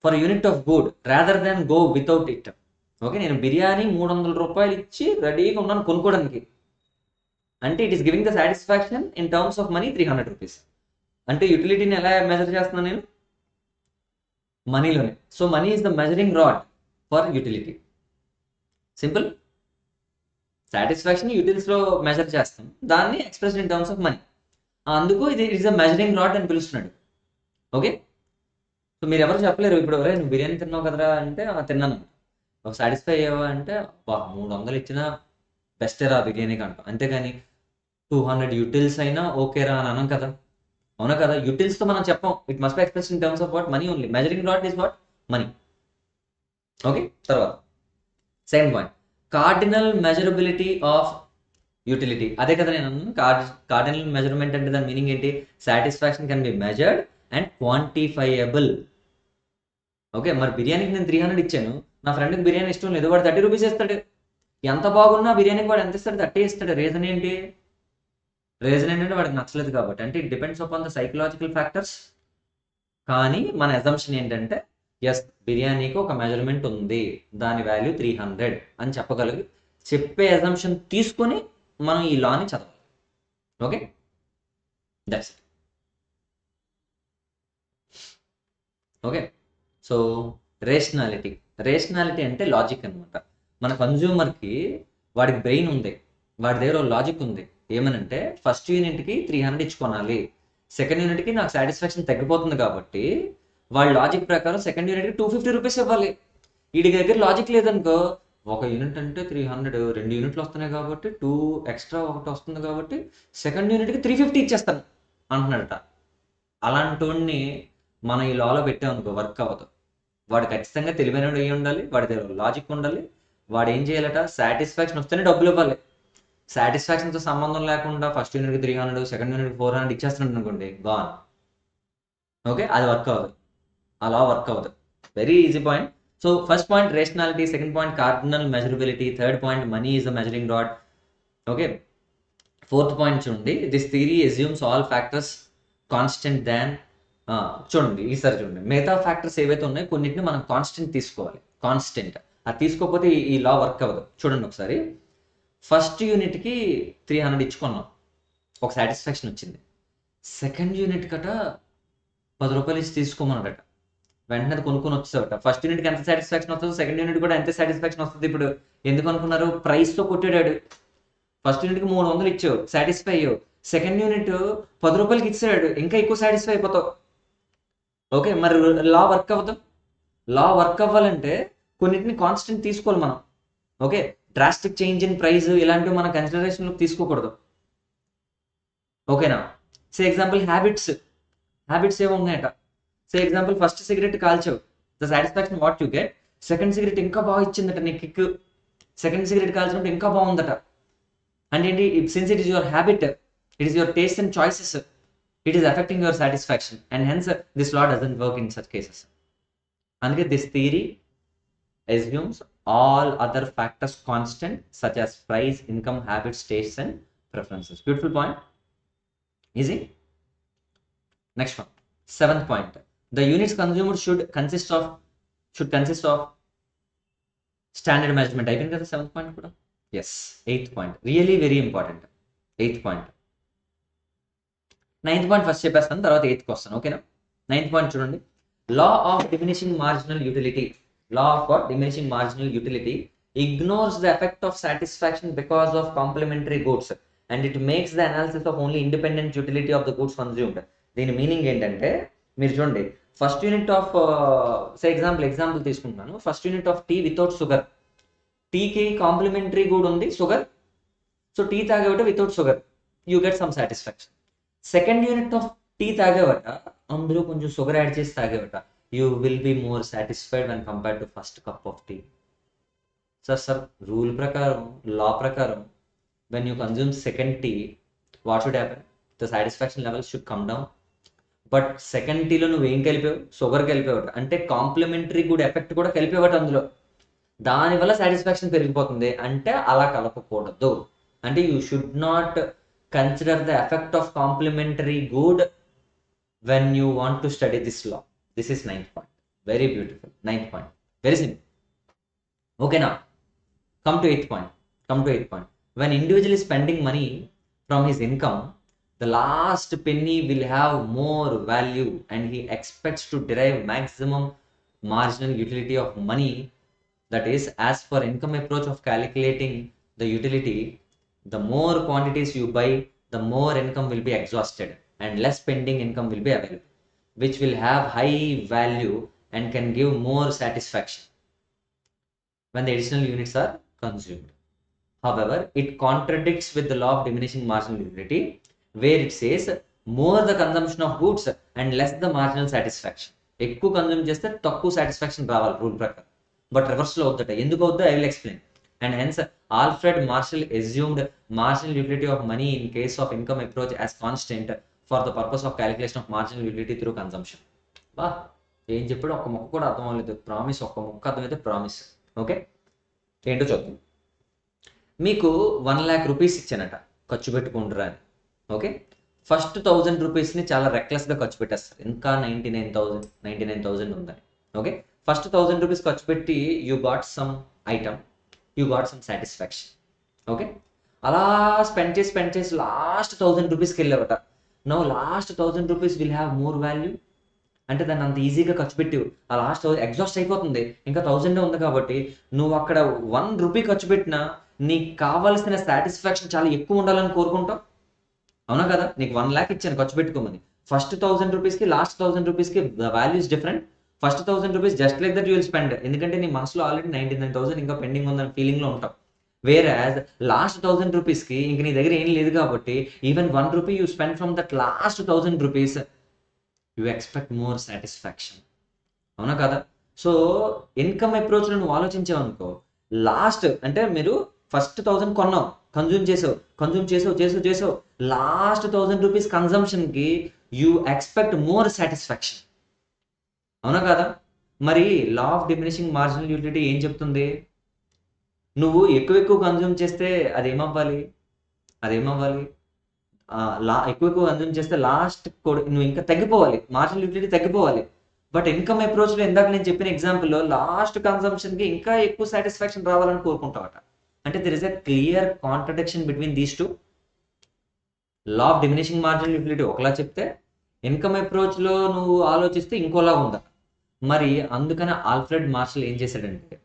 A: for unit of good rather than go without it. Okay, నేను బిర్యానీ 300 రూపాయలు ఇచ్చి రెడీగా ఉన్నాను కొనుక్కోవడానికి, అంటే it is giving the satisfaction in terms of money 300 rupees. అంటే యూటిలిటీని ఎలా మెజర్ చేస్తున్నాను నేను? మనీలోనే. So money is the measuring rod for utility. Simple, satisfaction యూటిల్స్లో మెజర్ చేస్తాం, దాన్ని express in terms of money. అందుకు ఇది ఇట్స్ అ మెజరింగ్ రాడ్ అని పిలుస్తున్నాడు. ఓకే, సో మీరు ఎవరు చెప్పలేరు ఇప్పుడు, ఎవరే నువ్వు బిర్యానీ తిన్నావు కదరా అంటే తిన్నాను, సాటిస్ఫై అయ్యావా అంటే 300 ఇచ్చినా బెస్ట్ రా బిర్యానీకి అంటాం, అంతేగాని 200 యూటిల్స్ అయినా ఓకే రా అని అనం కదా. అవునా కదా? యూటిల్స్తో మనం చెప్పాం, it must be express in terms of what, money only. Measuring rod is what, money. Okay, తర్వాత second point, cardinal measurability of utility. అదే కదా నేను అన్నాను, కార్డినల్ మెజర్మెంట్ అంటే దాని మీనింగ్ ఏంటి? Satisfaction can be measured and quantifiable. Okay, మరి బిర్యానీకి నేను 300 ఇచ్చాను, నా ఫ్రెండ్కి బిర్యానీ ఇష్టం లేదు, వాడు 30 రూపీస్ ఇస్తాడు. ఎంత బాగున్నా బిర్యానీకి వాడు ఎంత ఇస్తాడు? 30 ఇస్తాడు. రీజన్ ఏంటి? రీజన్ ఏంటంటే వాడికి నచ్చలేదు కాబట్టి. అంటే it depends upon the psychological factors. కానీ మన అజంప్షన్ ఏంటంటే, ఎస్ బిర్యానీకి ఒక మెజర్మెంట్ ఉంది, దాని వాల్యూ 300 అని చెప్పగలిగి చెప్పే అజంప్షన్ తీసుకొని మనం ఈ లాని చదవాలి. Okay, that's it. Okay, so rationality. Rationality అంటే లాజిక్ అనమాట. మన కన్జ్యూమర్కి వాడికి బ్రెయిన్ ఉంది, వాడి దగ్గర లాజిక్ ఉంది. ఏమనంటే ఫస్ట్ యూనిట్కి 300 ఇచ్చుకోనాలి, సెకండ్ యూనిట్కి నాకు సాటిస్ఫాక్షన్ తగ్గిపోతుంది కాబట్టి వాళ్ళ లాజిక్ ప్రకారం సెకండ్ యూనిట్కి 250 రూపీస్ ఇవ్వాలి. వీడి దగ్గర లాజిక్ లేదనుకో, ఒక యూనిట్ అంటే 300, 2 యూనిట్లు వస్తున్నాయి కాబట్టి 2 ఎక్స్ట్రా ఒకటి వస్తుంది కాబట్టి సెకండ్ యూనిట్కి 350 ఇచ్చేస్తాను అంటున్నాడట. అలాంటి వాడిని మనం ఈ లాలో పెట్టామనుకో వర్క్ అవ్వదు. వాడు ఖచ్చితంగా తెలివైనడు అయ్యి ఉండాలి, వాడి దగ్గర లాజిక్ ఉండాలి. వాడు ఏం చేయాలట, సాటిస్ఫాక్షన్ వస్తేనే డబ్బులు ఇవ్వాలి. సాటిస్ఫాక్షన్తో సంబంధం లేకుండా ఫస్ట్ యూనిట్కి 300, సెకండ్ యూనిట్కి 400 ఇచ్చేస్తున్నాడు అనుకోండి, గాన్. ఓకే, అది వర్క్ అవ్వదు, అలా వర్క్ అవ్వదు. Very easy point. So first point rationality, second point cardinal measurability, third point money is the measuring rod. Okay, fourth point చూడండి, this theory assumes all factors constant than. చూడండి ఈసారి చూడండి, మిగతా factors ఏవైతే ఉన్నాయో కొన్నిటిని మనం కాన్స్టెంట్ తీసుకోవాలి, కాన్స్టెంట్. అది తీసుకోకపోతే ఈ లా వర్క్ అవ్వదు. చూడండి ఒకసారి, ఫస్ట్ యూనిట్కి 300 ఇచ్చుకున్నాం, ఒక సాటిస్ఫాక్షన్ వచ్చింది. సెకండ్ యూనిట్ కట 10 రూపాయలు ఇచ్చి తీసుకోమన్నాడట, వెంటనే అది కొనుక్కొని వచ్చేసాడట. ఫస్ట్ యూనిట్కి ఎంత సాటిస్ఫాక్షన్ వస్తుంది, సెకండ్ యూనిట్ కూడా ఎంత సాటిస్ఫాక్షన్ వస్తుంది. ఇప్పుడు ఎందుకు అనుకున్నారు, ప్రైస్తో కొట్టాడు. ఫస్ట్ యూనిట్కి 300 ఇచ్చావు, సాటిస్ఫై అయ్యావు. సెకండ్ యూనిట్ 10 రూపాయలకి ఇచ్చాడు, ఇంకా ఎక్కువ సాటిస్ఫై అయిపోతావు. ఓకే, మరి లా వర్క్ అవ్వదు. లా వర్క్ అవ్వాలంటే కొన్నిటిని కాన్స్టెంట్ తీసుకోవాలి మనం. Okay, drastic change in price ఇలాంటివి మన కన్సిడరేషన్లోకి తీసుకోకూడదు. ఓకేనా. సే ఎగ్జాంపుల్ హ్యాబిట్స్ ఏమో ఉన్నాయట. సే ఎగ్జాంపుల్ ఫస్ట్ సిగరెట్ కాల్చావు, the satisfaction what you get, second cigarette ఇంకా బాగా ఇచ్చిందట నీ కిక్, సెకండ్ సిగరెట్ కాల్చినప్పుడు ఇంకా బాగుందట. అంటే ఏంటి, since it is your habit, it is your taste and choices, it is affecting your satisfaction, and hence this law doesn't work in such cases. అందుకే this theory assumes all other factors constant such as price, income, habits, tastes and preferences. Beautiful point. Easy. Next one, 7th point, the units consumed should consist of standard measurement. అయిపోయింది కదా 7th point కూడా. Yes, 8th point really very important. 8th point, 9th point first చెప్పేస్తాను, తర్వాత 8th వస్తాను. ఓకేనా. 9th point చూడండి, లా of diminishing marginal utility. Law of what, diminishing marginal utility ignores the effect of satisfaction because of complementary goods and it makes the analysis of only independent utility of the goods consumed. దీని meaning ఏంటంటే, మీరు చూడండి, first unit of example తీసుకుంటున్నాను. First unit of tea without sugar, టీకి complementary good ఉంది sugar, so tea తాగేవట without sugar, you get some satisfaction. Second unit of tea తాగేవట, అందులో కొంచెం షుగర్ యాడ్ చేసి తాగేవట, you will be more satisfied when compare to first cup of tea. Sir rule ప్రకారం, law ప్రకారం, when you consume second tea, what should happen, the satisfaction level should come down. But second టీలో నువ్వు ఏం కలిపావు, sugar కలిపేవట, అంటే complementary good effect కూడా కలిపేవట అందులో, దానివల్ల satisfaction పెరిగిపోతుంది. అంటే అలా కలపకూడదు. అంటే you should not consider the effect of complementary good when you want to study this law. This is 9th point. Very beautiful. 9th point. Very simple. Okay, now come to 8th point. When individual is spending money from his income, the last penny will have more value and he expects to derive maximum marginal utility of money. That is, as for income approach of calculating the utility, the more quantities you buy, the more income will be exhausted and less pending income will be available, which will have high value and can give more satisfaction when the additional units are consumed. However, it contradicts with the law of diminishing marginal utility, where it says more the consumption of goods and less the marginal satisfaction. ఎక్కువ consume చేస్తే తక్కువ satisfaction రావాలి rule ప్రకారం. But రివర్స్లో అవుతుంట. ఎందుకు అవుతుందో I will explain. And hence Alfred Marshall assumed marginal utility of money in case of income approach as constant for the purpose of calculation of marginal utility through consumption. బా ఏం చెప్పాడు, ఒక్క మొక్క కూడా అర్థం అవ్వలేదు. ప్రామిస్, ఒక్క మొక్క అర్థమైతే ప్రామిస్. ఓకే, ఏంటో చూద్దాం. మీకు 1 lakh రూపీస్ ఇచ్చానట, ఖర్చు పెట్టుకుంటారా అని. ఓకే, ఫస్ట్ 1000 రూపీస్ని చాలా రెక్లెస్గా ఖర్చు పెట్టేస్తారు, ఇంకా 99,000 ఉందని. ఓకే, ఫస్ట్ 1000 రూపీస్ ఖర్చు పెట్టి you got some item, you got some satisfaction. Okay, అలా స్పెండ్ చేసి లాస్ట్ 1000 రూపీస్కి వెళ్ళావట. No last 1000 rupees will have more value. అంటే దాన్ని అంత ఈజీగా ఖర్చు పెట్టి ఆ లాస్ట్ ఎగ్జాస్ట్ అయిపోతుంది, ఇంకా 1000 ఉంది కాబట్టి నువ్వు అక్కడ 1 రూపీ ఖర్చు పెట్టినా నీకు కావాల్సిన సాటిస్ఫాక్షన్ చాలా ఎక్కువ ఉండాలని కోరుకుంటావు. అవునా కదా. నీకు 1 lakh ఇచ్చాను ఖర్చు పెట్టుకోమని, ఫస్ట్ 1000 రూపీస్కి లాస్ట్ 1000 రూపీస్కి the value is different. First 1000 rupees just like that you will spend, ఎందుకంటే నీ మనసులో ఆల్రెడీ 99,000 ఇంకా పెండింగ్ ఉందని ఫీలింగ్లో ఉంటావు. వేరే లాస్ట్ 1000 రూపీస్కి ఇంక నీ దగ్గర ఏం లేదు కాబట్టి even 1 rupee you spend from that last 1000 rupees, you expect more satisfaction. అవునా కదా. సో ఇన్కమ్ అప్రోచ్లో నువ్వు ఆలోచించావు అనుకో, లాస్ట్ అంటే మీరు ఫస్ట్ 1000 కొన్నావు, కన్జ్యూమ్ చేసావు, లాస్ట్ 1000 రూపీస్ కన్జంప్షన్కి యూ ఎక్స్పెక్ట్ మోర్ సాటిస్ఫాక్షన్. అవునా కదా. మరి law of diminishing marginal utility ఏం చెప్తుంది, నువ్వు ఎక్కువ కన్జ్యూమ్ చేస్తే అదేమవ్వాలి ఎక్కువ కన్జ్యూమ్ చేస్తే లాస్ట్ నువ్వు ఇంకా తగ్గిపోవాలి, మార్జినల్ యూటిలిటీ తగ్గిపోవాలి. బట్ ఇన్కమ్ అప్రోచ్లో ఇందాక నేను చెప్పిన ఎగ్జాంపుల్లో లాస్ట్ కన్సంప్షన్కి ఇంకా ఎక్కువ సాటిస్ఫాక్షన్ రావాలని కోరుకుంటావట. అంటే there is a clear contradiction between these two. Law of diminishing marginal utility ఒకలా చెప్తే, ఇన్కమ్ అప్రోచ్లో నువ్వు ఆలోచిస్తే ఇంకోలా ఉందా. మరి అందుకని ఆల్ఫ్రెడ్ మార్షల్ ఏం చేశాడంటే,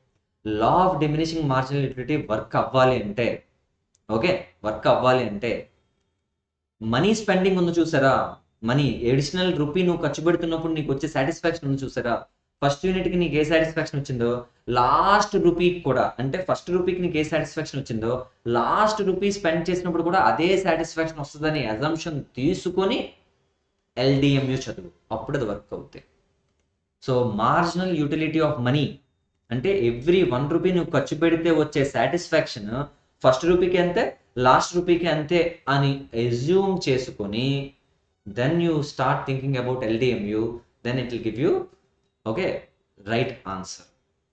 A: లా of diminishing marginal utility work అవ్వాలి అంటే, ఓకే, వర్క్ అవ్వాలి అంటే మనీ స్పెండింగ్ ఉంది చూసారా, మనీ ఎడిషనల్ రూపీ నువ్వు ఖర్చు పెడుతున్నప్పుడు నీకు వచ్చే సాటిస్ఫాక్షన్ ఉంది చూసారా, ఫస్ట్ యూనిట్కి నీకు ఏ సాటిస్ఫాక్షన్ వచ్చిందో లాస్ట్ రూపీకి కూడా, అంటే ఫస్ట్ రూపీకి నీకు ఏ సాటిస్ఫాక్షన్ వచ్చిందో లాస్ట్ రూపీ స్పెండ్ చేసినప్పుడు కూడా అదే సాటిస్ఫాక్షన్ వస్తుందని అజంప్షన్ తీసుకొని ఎల్డిఎంయు చదువు, అప్పుడు అది వర్క్ అవుతాయి. So marginal utility of money అంటే ఎవ్రీ 1 రూపీ నువ్వు ఖర్చు పెడితే వచ్చే సాటిస్ఫాక్షన్ ఫస్ట్ రూపీకి అంతే, లాస్ట్ రూపీకి అంతే అని అజ్యూమ్ చేసుకొని then you start thinking about L D M U, then it will give you okay right answer.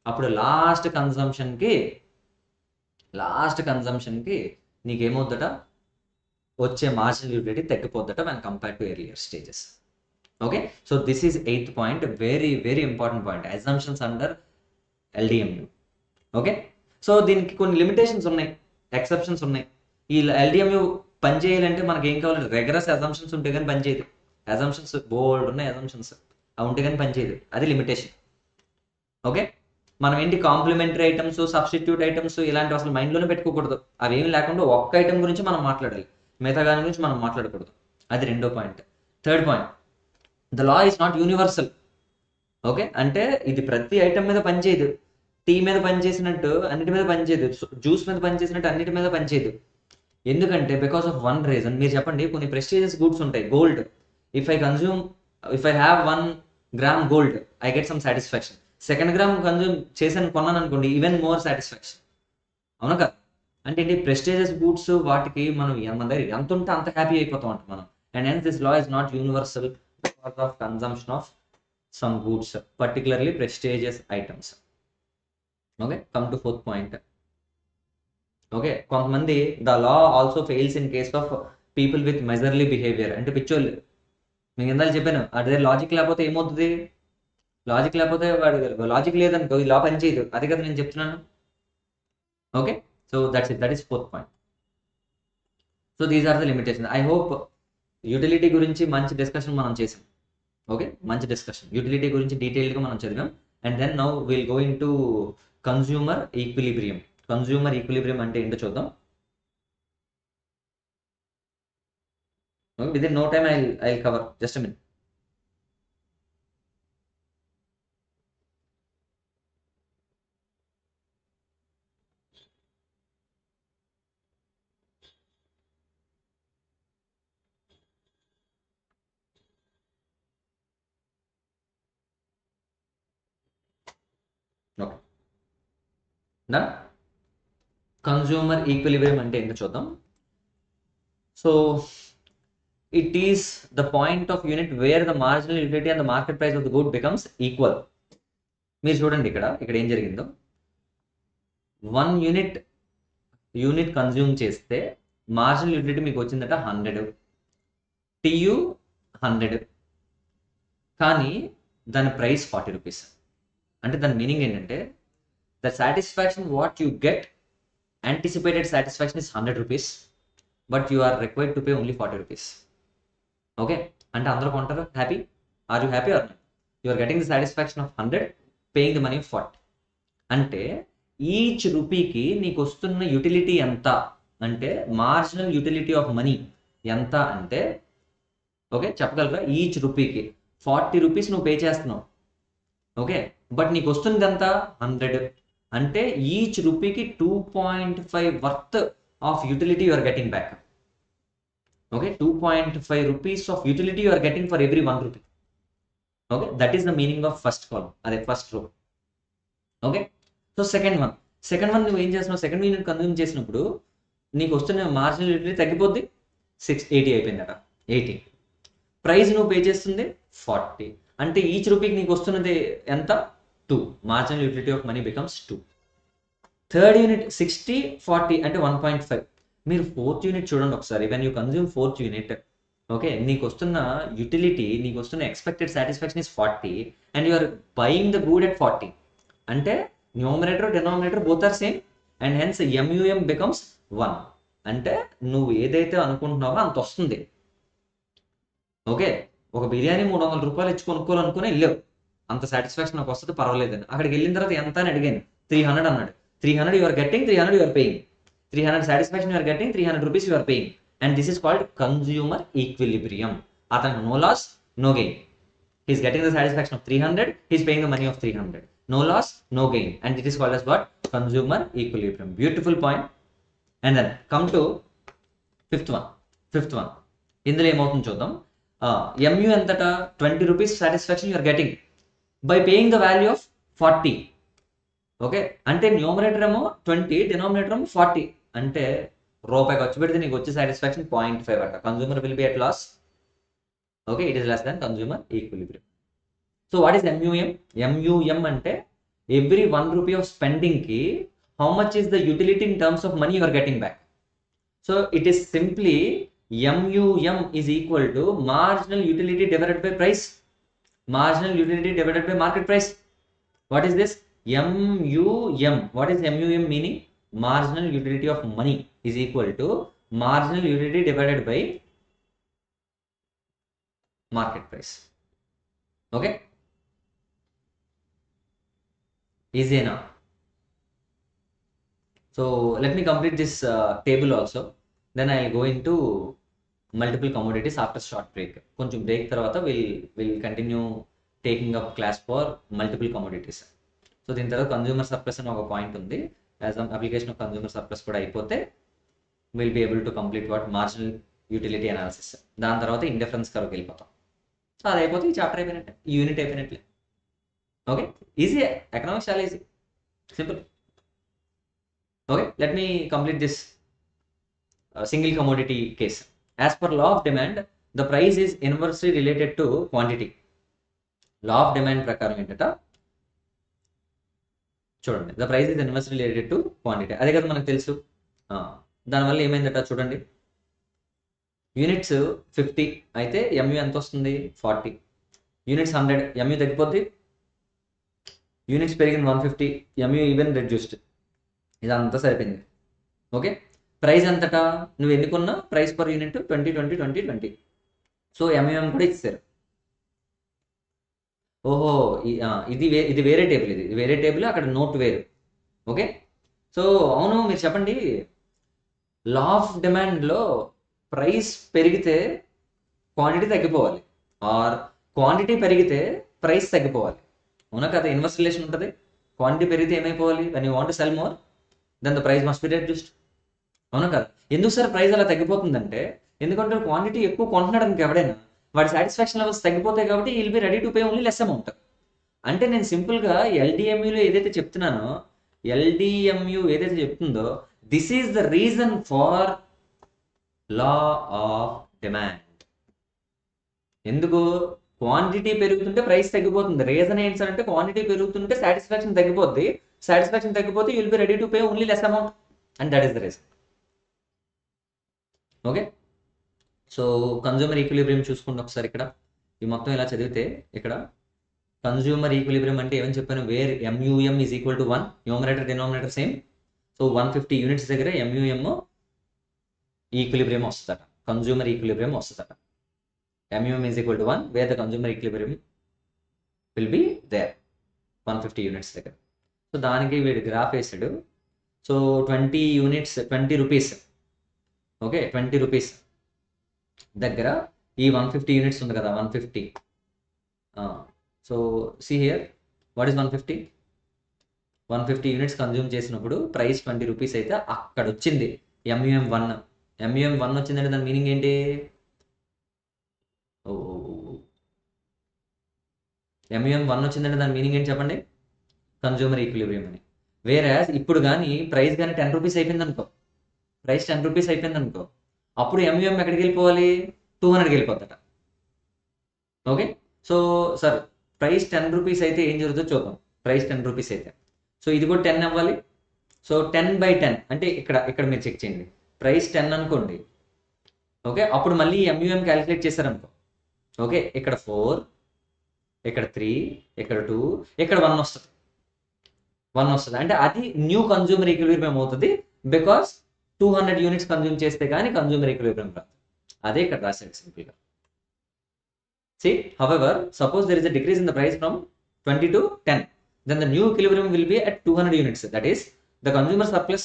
A: అప్పుడు లాస్ట్ కన్జంప్షన్కి నీకేమవుద్దట, వచ్చే మార్జినల్ యూటిలిటీ తగ్గిపోద్దట when compare to earlier stages. Okay, so this is 8th point, very very important point, assumptions under L D M U. Okay, so దీనికి కొన్ని limitations ఉన్నాయి, exceptions ఉన్నాయి. ఈ ఎల్డిఎంయు పనిచేయాలంటే మనకి ఏం కావాలి, రెగరస్ అజంప్షన్స్ ఉంటే కానీ పనిచేయదు. అజంప్షన్స్ బోల్డ్ ఉన్నాయి, అజంప్షన్స్ అవి ఉంటే కానీ పనిచేయదు, అది లిమిటేషన్. ఓకే, మనం ఏంటి కాంప్లిమెంటరీ ఐటమ్స్, సబ్స్టిట్యూట్ ఐటమ్స్ ఇలాంటివి అసలు మైండ్లోనే పెట్టుకోకూడదు. అవి ఏమి లేకుండా ఒక్క ఐటమ్ గురించి మనం మాట్లాడాలి, మిగతా దాని గురించి మనం మాట్లాడకూడదు. అది 2వ point. 3rd point, the law is not universal. Okay, అంటే ఇది ప్రతి ఐటమ్ మీద పనిచేయదు. టీ మీద పనిచేసినట్టు అన్నిటి మీద పనిచేయదు, జ్యూస్ మీద పనిచేసినట్టు అన్నిటి మీద పనిచేయదు. ఎందుకంటే బికాస్ ఆఫ్ వన్ రీజన్. మీరు చెప్పండి, కొన్ని ప్రెస్టీజియస్ గుడ్స్ ఉంటాయి, gold. If I have 1 gram gold, I get some satisfaction. 2nd gram consume చేసాను, కొన్నాను అనుకోండి, ఈవెన్ మోర్ సాటిస్ఫాక్షన్. అవునా కదా? అంటే ఏంటి, ప్రెస్టీజియస్ గుడ్స్ వాటికి మనం మన దగ్గర ఎంత ఉంటే అంత హ్యాపీ అయిపోతాం అంట మనం. And hence this law is not universal because of consumption of some goods, particularly prestigious items. Okay, come to 4th point. Okay, కొంతమంది the law also fails in case of people with miserly behavior. అంటే పిచ్చోళ్ళు, మీకు ఇందాక చెప్పాను, అదే logic లేకపోతే ఏమవుతుంది, logic లేకపోతే వాడు లాజిక్ లేదనుకో ఈ లా పనిచేయదు, అదే కదా నేను చెప్తున్నాను. Okay, so that's it, that is 4th point. So these are the limitation. I hope utility గురించి మంచి డిస్కషన్ మనం చేసాం. ఓకే, మంచి డిస్కషన్, యూటిలిటీ గురించి డీటెయిల్గా మనం చదివాం. And then now will go into consumer equilibrium. Consumer equilibrium అంటే ఏంటో చూద్దాం. Within no time I cover, just minute. Okay, done. Consumer equilibrium అంటే ఏంటో చూద్దాం. So it is the point of unit where the marginal utility and the market price of the good becomes equal. మీరు చూడండి ఇక్కడ ఏం జరిగిందో, 1 unit consume చేస్తే marginal utility మీకు వచ్చిందట 100, టియు 100, కానీ దాని ప్రైస్ 40 రూపీస్. అంటే దాని మీనింగ్ ఏంటంటే, the satisfaction what you get, anticipated satisfaction is 100 rupees, but you are required to pay only 40 rupees. Okay, అంటే అందరూ కొంటారు, happy. Are you happy or not? You are getting the satisfaction of 100, paying the money 40. అంటే each రూపీకి నీకు వస్తున్న utility ఎంత అంటే, marginal utility of money ఎంత అంటే, ఓకే చెప్పగలరా, ఈచ్ రూపీకి 40 రూపీస్ నువ్వు పే చేస్తున్నావు. ఓకే, బట్ నీకు వస్తుంది ఎంత, 100. అంటే ఈచ్ రూపీకి 2.5 worth of utility you are getting back. Okay, 2.5 rupees of utility you are getting for every 1 rupee. Okay, that is the meaning of first column, అదే first row. Okay, so second one నువ్వు ఏం చేస్తున్నావు, second unit consume చేసినప్పుడు నీకు వస్తున్న marginal utility తగ్గిపోద్ది, 680 అయిపోయిందట, 80. Price నువ్వు pay చేస్తుంది 40. అంటే ఈచ్ రూపీకి నీకు వస్తున్నది ఎంత, 2. Marginal utility of money becomes 2. Third unit 60, 40 అంటే 1.5. మీరు ఫోర్త్ యూనిట్ చూడండి ఒకసారి. When you consume fourth unit, okay, నీకు వస్తున్న యూటిలిటీ, నీకు వస్తున్న expected satisfaction is 40 and you are buying the good at 40. అంటే numerator denominator both are same and hence MUM becomes 1. అంటే నువ్వు ఏదైతే అనుకుంటున్నావో అంత వస్తుంది. ఓకే, ఒక బిర్యానీ 300 రూపాయలు ఇచ్చి కొనుక్కోవాలనుకుని వెళ్ళావు, అంత సాటిస్ఫాక్షన్ నాకు వస్తుంది పర్వాలేదని. అక్కడికి వెళ్ళిన తర్వాత ఎంత అని అడిగాను, 300 అన్నాడు. 300 you are getting, 300 you are paying. 300 satisfaction you are getting, 300 rupees you are paying. And this is called consumer equilibrium. అతనికి no loss, no gain. He is getting the satisfaction of 300, he is paying the money of 300. No loss, no gain. And it is called as what? Consumer equilibrium. Beautiful point. And then come to fifth one. ఇందులో ఏమవుతుంది చూద్దాం. MU ఎంతట 20 rupees satisfaction you are getting by paying the value of 40. Okay, అంటే numerator ఏమో 20, denominator ఏమో 40. అంటే రూపాయి ఖర్చు పెడితే నీకు వచ్చే సాటిస్ఫాక్షన్ 0.5 అంట. Consumer will be at loss. Okay, it is less than consumer equilibrium. So what is MUM? MUM అంటే ఎవ్రీ 1 రూపీ ఆఫ్ స్పెండింగ్ కి how much is the utility in terms of money you are getting back. So it is simply MUM is equal to marginal utility divided by price. Marginal utility divided by market price. What is this? MUM. What is MUM meaning? Marginal utility of money is equal to marginal utility divided by market price. Okay? Easy enough. So let me complete this table also. Then I will go into multiple commodities after short break. కొంచెం break తర్వాత will continue taking up class for multiple commodities. So దీని తర్వాత consumer surplus అని ఒక point ఉంది. As application of consumer surplus కూడా అయిపోతే will be able to complete what marginal utility analysis. దాని తర్వాత ఇండిఫరెన్స్ కర్వ్కి వెళ్ళిపోతాం. సో అది అయిపోతే ఈ చాప్టర్ అయిపోయినట్టే, ఈ యూనిట్ అయిపోయినట్లే. Okay, easy. ఎకనామిక్స్ చాలా easy, simple. Okay, let me complete this single commodity case. As per law of demand, the price is inversely related to quantity. Law of demand ప్రకారం ఏంటంట చూడండి, the price is inversely related to quantity. అదే కదా మనకు తెలుసు. దానివల్ల ఏమైందట చూడండి, యూనిట్స్ 50 అయితే MU ఎంత వస్తుంది 40. యూనిట్స్ 100, MU తగ్గిపోద్ది. యూనిట్స్ పెరిగింది 150, MU ఈవెన్ రెడ్యూస్డ్. ఇదంతా సరిపోయింది. ఓకే, ప్రైస్ ఎంతట నువ్వు ఎన్నుకున్న price per unit 20. So MUM కూడా ఇచ్చారు. ఓహో, ఇది వేరే టేబుల్, ఇది వేరే టేబుల్, అక్కడ నోట్ వేరు. ఓకే, సో అవును, మీరు చెప్పండి, లా ఆఫ్ డిమాండ్లో ప్రైస్ పెరిగితే క్వాంటిటీ తగ్గిపోవాలి, ఆర్ క్వాంటిటీ పెరిగితే ప్రైస్ తగ్గిపోవాలి. అవునా కదా? ఇన్వర్స్ రిలేషన్ ఉంటుంది. క్వాంటిటీ పెరిగితే ఏమైపోవాలి? When you want to sell more then the price must be reduced. అవునా కదా? ఎందుకు సార్ ప్రైస్ అలా తగ్గిపోతుందంటే, ఎందుకంటే క్వాంటిటీ ఎక్కువ కొంటున్నాడు అనుకో ఎవడైనా, వాడి సాటిస్ఫాక్షన్ లెవెల్స్ తగ్గిపోతాయి కాబట్టి will be ready to pay only less amount. అంటే నేను సింపుల్గా LDMUలో ఏదైతే చెప్తున్నానో, LDMU ఏదైతే చెప్తుందో, this is the reason far law of demand. ఎందుకు? క్వాంటిటీ పెరుగుతుంటే ప్రైస్ తగ్గిపోతుంది. రీజన్ ఏంటి సార్ అంటే, క్వాంటిటీ పెరుగుతుంటే సాటిస్ఫాక్షన్ తగ్గిపోద్ది, సాటిస్ఫాక్షన్ తగ్గిపోతే you will be ready to pay only less amount, and that is the reason. Okay, so consumer equilibrium చూసుకుంటే ఒకసారి ఇక్కడ ఈ మొత్తం ఇలా చదివితే, ఇక్కడ కన్జ్యూమర్ ఈక్విలిబ్రియం అంటే ఏమని చెప్పాను, where MUM is equal to 1, numerator denominator same. So 150 units దగ్గర MUM ఈక్విలిబ్రియం వస్తుందట, కన్జ్యూమర్ ఈక్విలిబ్రియం వస్తుందట. MUM is equal to 1 where the consumer equilibrium will be there 150 units దగ్గర. సో దానికి వీడు గ్రాఫ్ వేసాడు. So 20 units 20 rupees. Okay, 20 rupees దగ్గర ఈ 150 units ఉంది కదా, 150. So see here, what is 150? 150 units consume చేసినప్పుడు ప్రైస్ 20 రూపీస్ అయితే అక్కడ వచ్చింది MUM 1. MUM 1 వచ్చిందంటే దాని మీనింగ్ ఏంటి? MUM 1 వచ్చిందంటే దాని మీనింగ్ ఏంటి చెప్పండి? కన్జ్యూమర్ ఈక్విలిబ్రియం అని. వేరే ఇప్పుడు కానీ ప్రైస్ కానీ 10 రూపీస్ అయిపోయింది అనుకో, ప్రైస్ 10 రూపీస్ అయిపోయింది అనుకో, అప్పుడు MUM ఎక్కడికి వెళ్ళిపోవాలి? 200కి వెళ్ళిపోతాట. Okay, so sir price 10 rupees అయితే ఏం జరుగుతుందో చూద్దాం. ప్రైస్ 10 రూపీస్ అయితే, సో ఇది కూడా 10 అవ్వాలి. సో 10/10 అంటే ఇక్కడ మీరు చెక్ చేయండి, ప్రైస్ 10 అనుకోండి, ఓకే, అప్పుడు మళ్ళీ ఎంయుఎం క్యాలిక్యులేట్ చేశారనుకో, ఓకే, ఇక్కడ 4, ఇక్కడ 3, ఇక్కడ 2, ఇక్కడ 1 వస్తుంది. 1 వస్తుంది అంటే అది న్యూ కన్జ్యూమర్ ఈక్విలిబ్రియం అవుతుంది, బికాస్ 200 యూనిట్స్ కన్జ్యూమ్ చేస్తే కానీ కన్జ్యూమర్ ఈక్విలిబ్రియం రాదు. అదే ఇక్కడ రాశాడు సింపుల్గా. See, however, suppose there is a decrease in the price from 20 to 10, then the new equilibrium will be at 200 units. That is, the consumer surplus,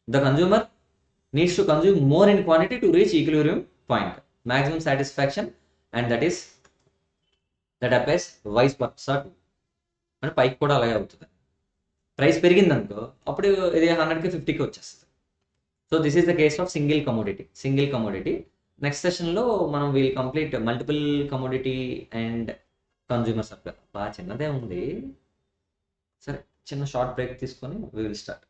A: the consumer needs to consume more in quantity to reach equilibrium point, maximum satisfaction, and that applies vice versa too. అంటే పైకి కూడా అలాగే అవుతుంది. Price పెరిగింది అనుకో, అప్పుడు ఇది 100కి 50కి వచ్చేస్తుంది. So this is the case of single commodity. Next సెషన్లో మనం we'll complete multiple commodity and consumer supply. బాగా చిన్నదే ఉంది. సరే, చిన్న షార్ట్ బ్రేక్ తీసుకొని వీ విల్ స్టార్ట్.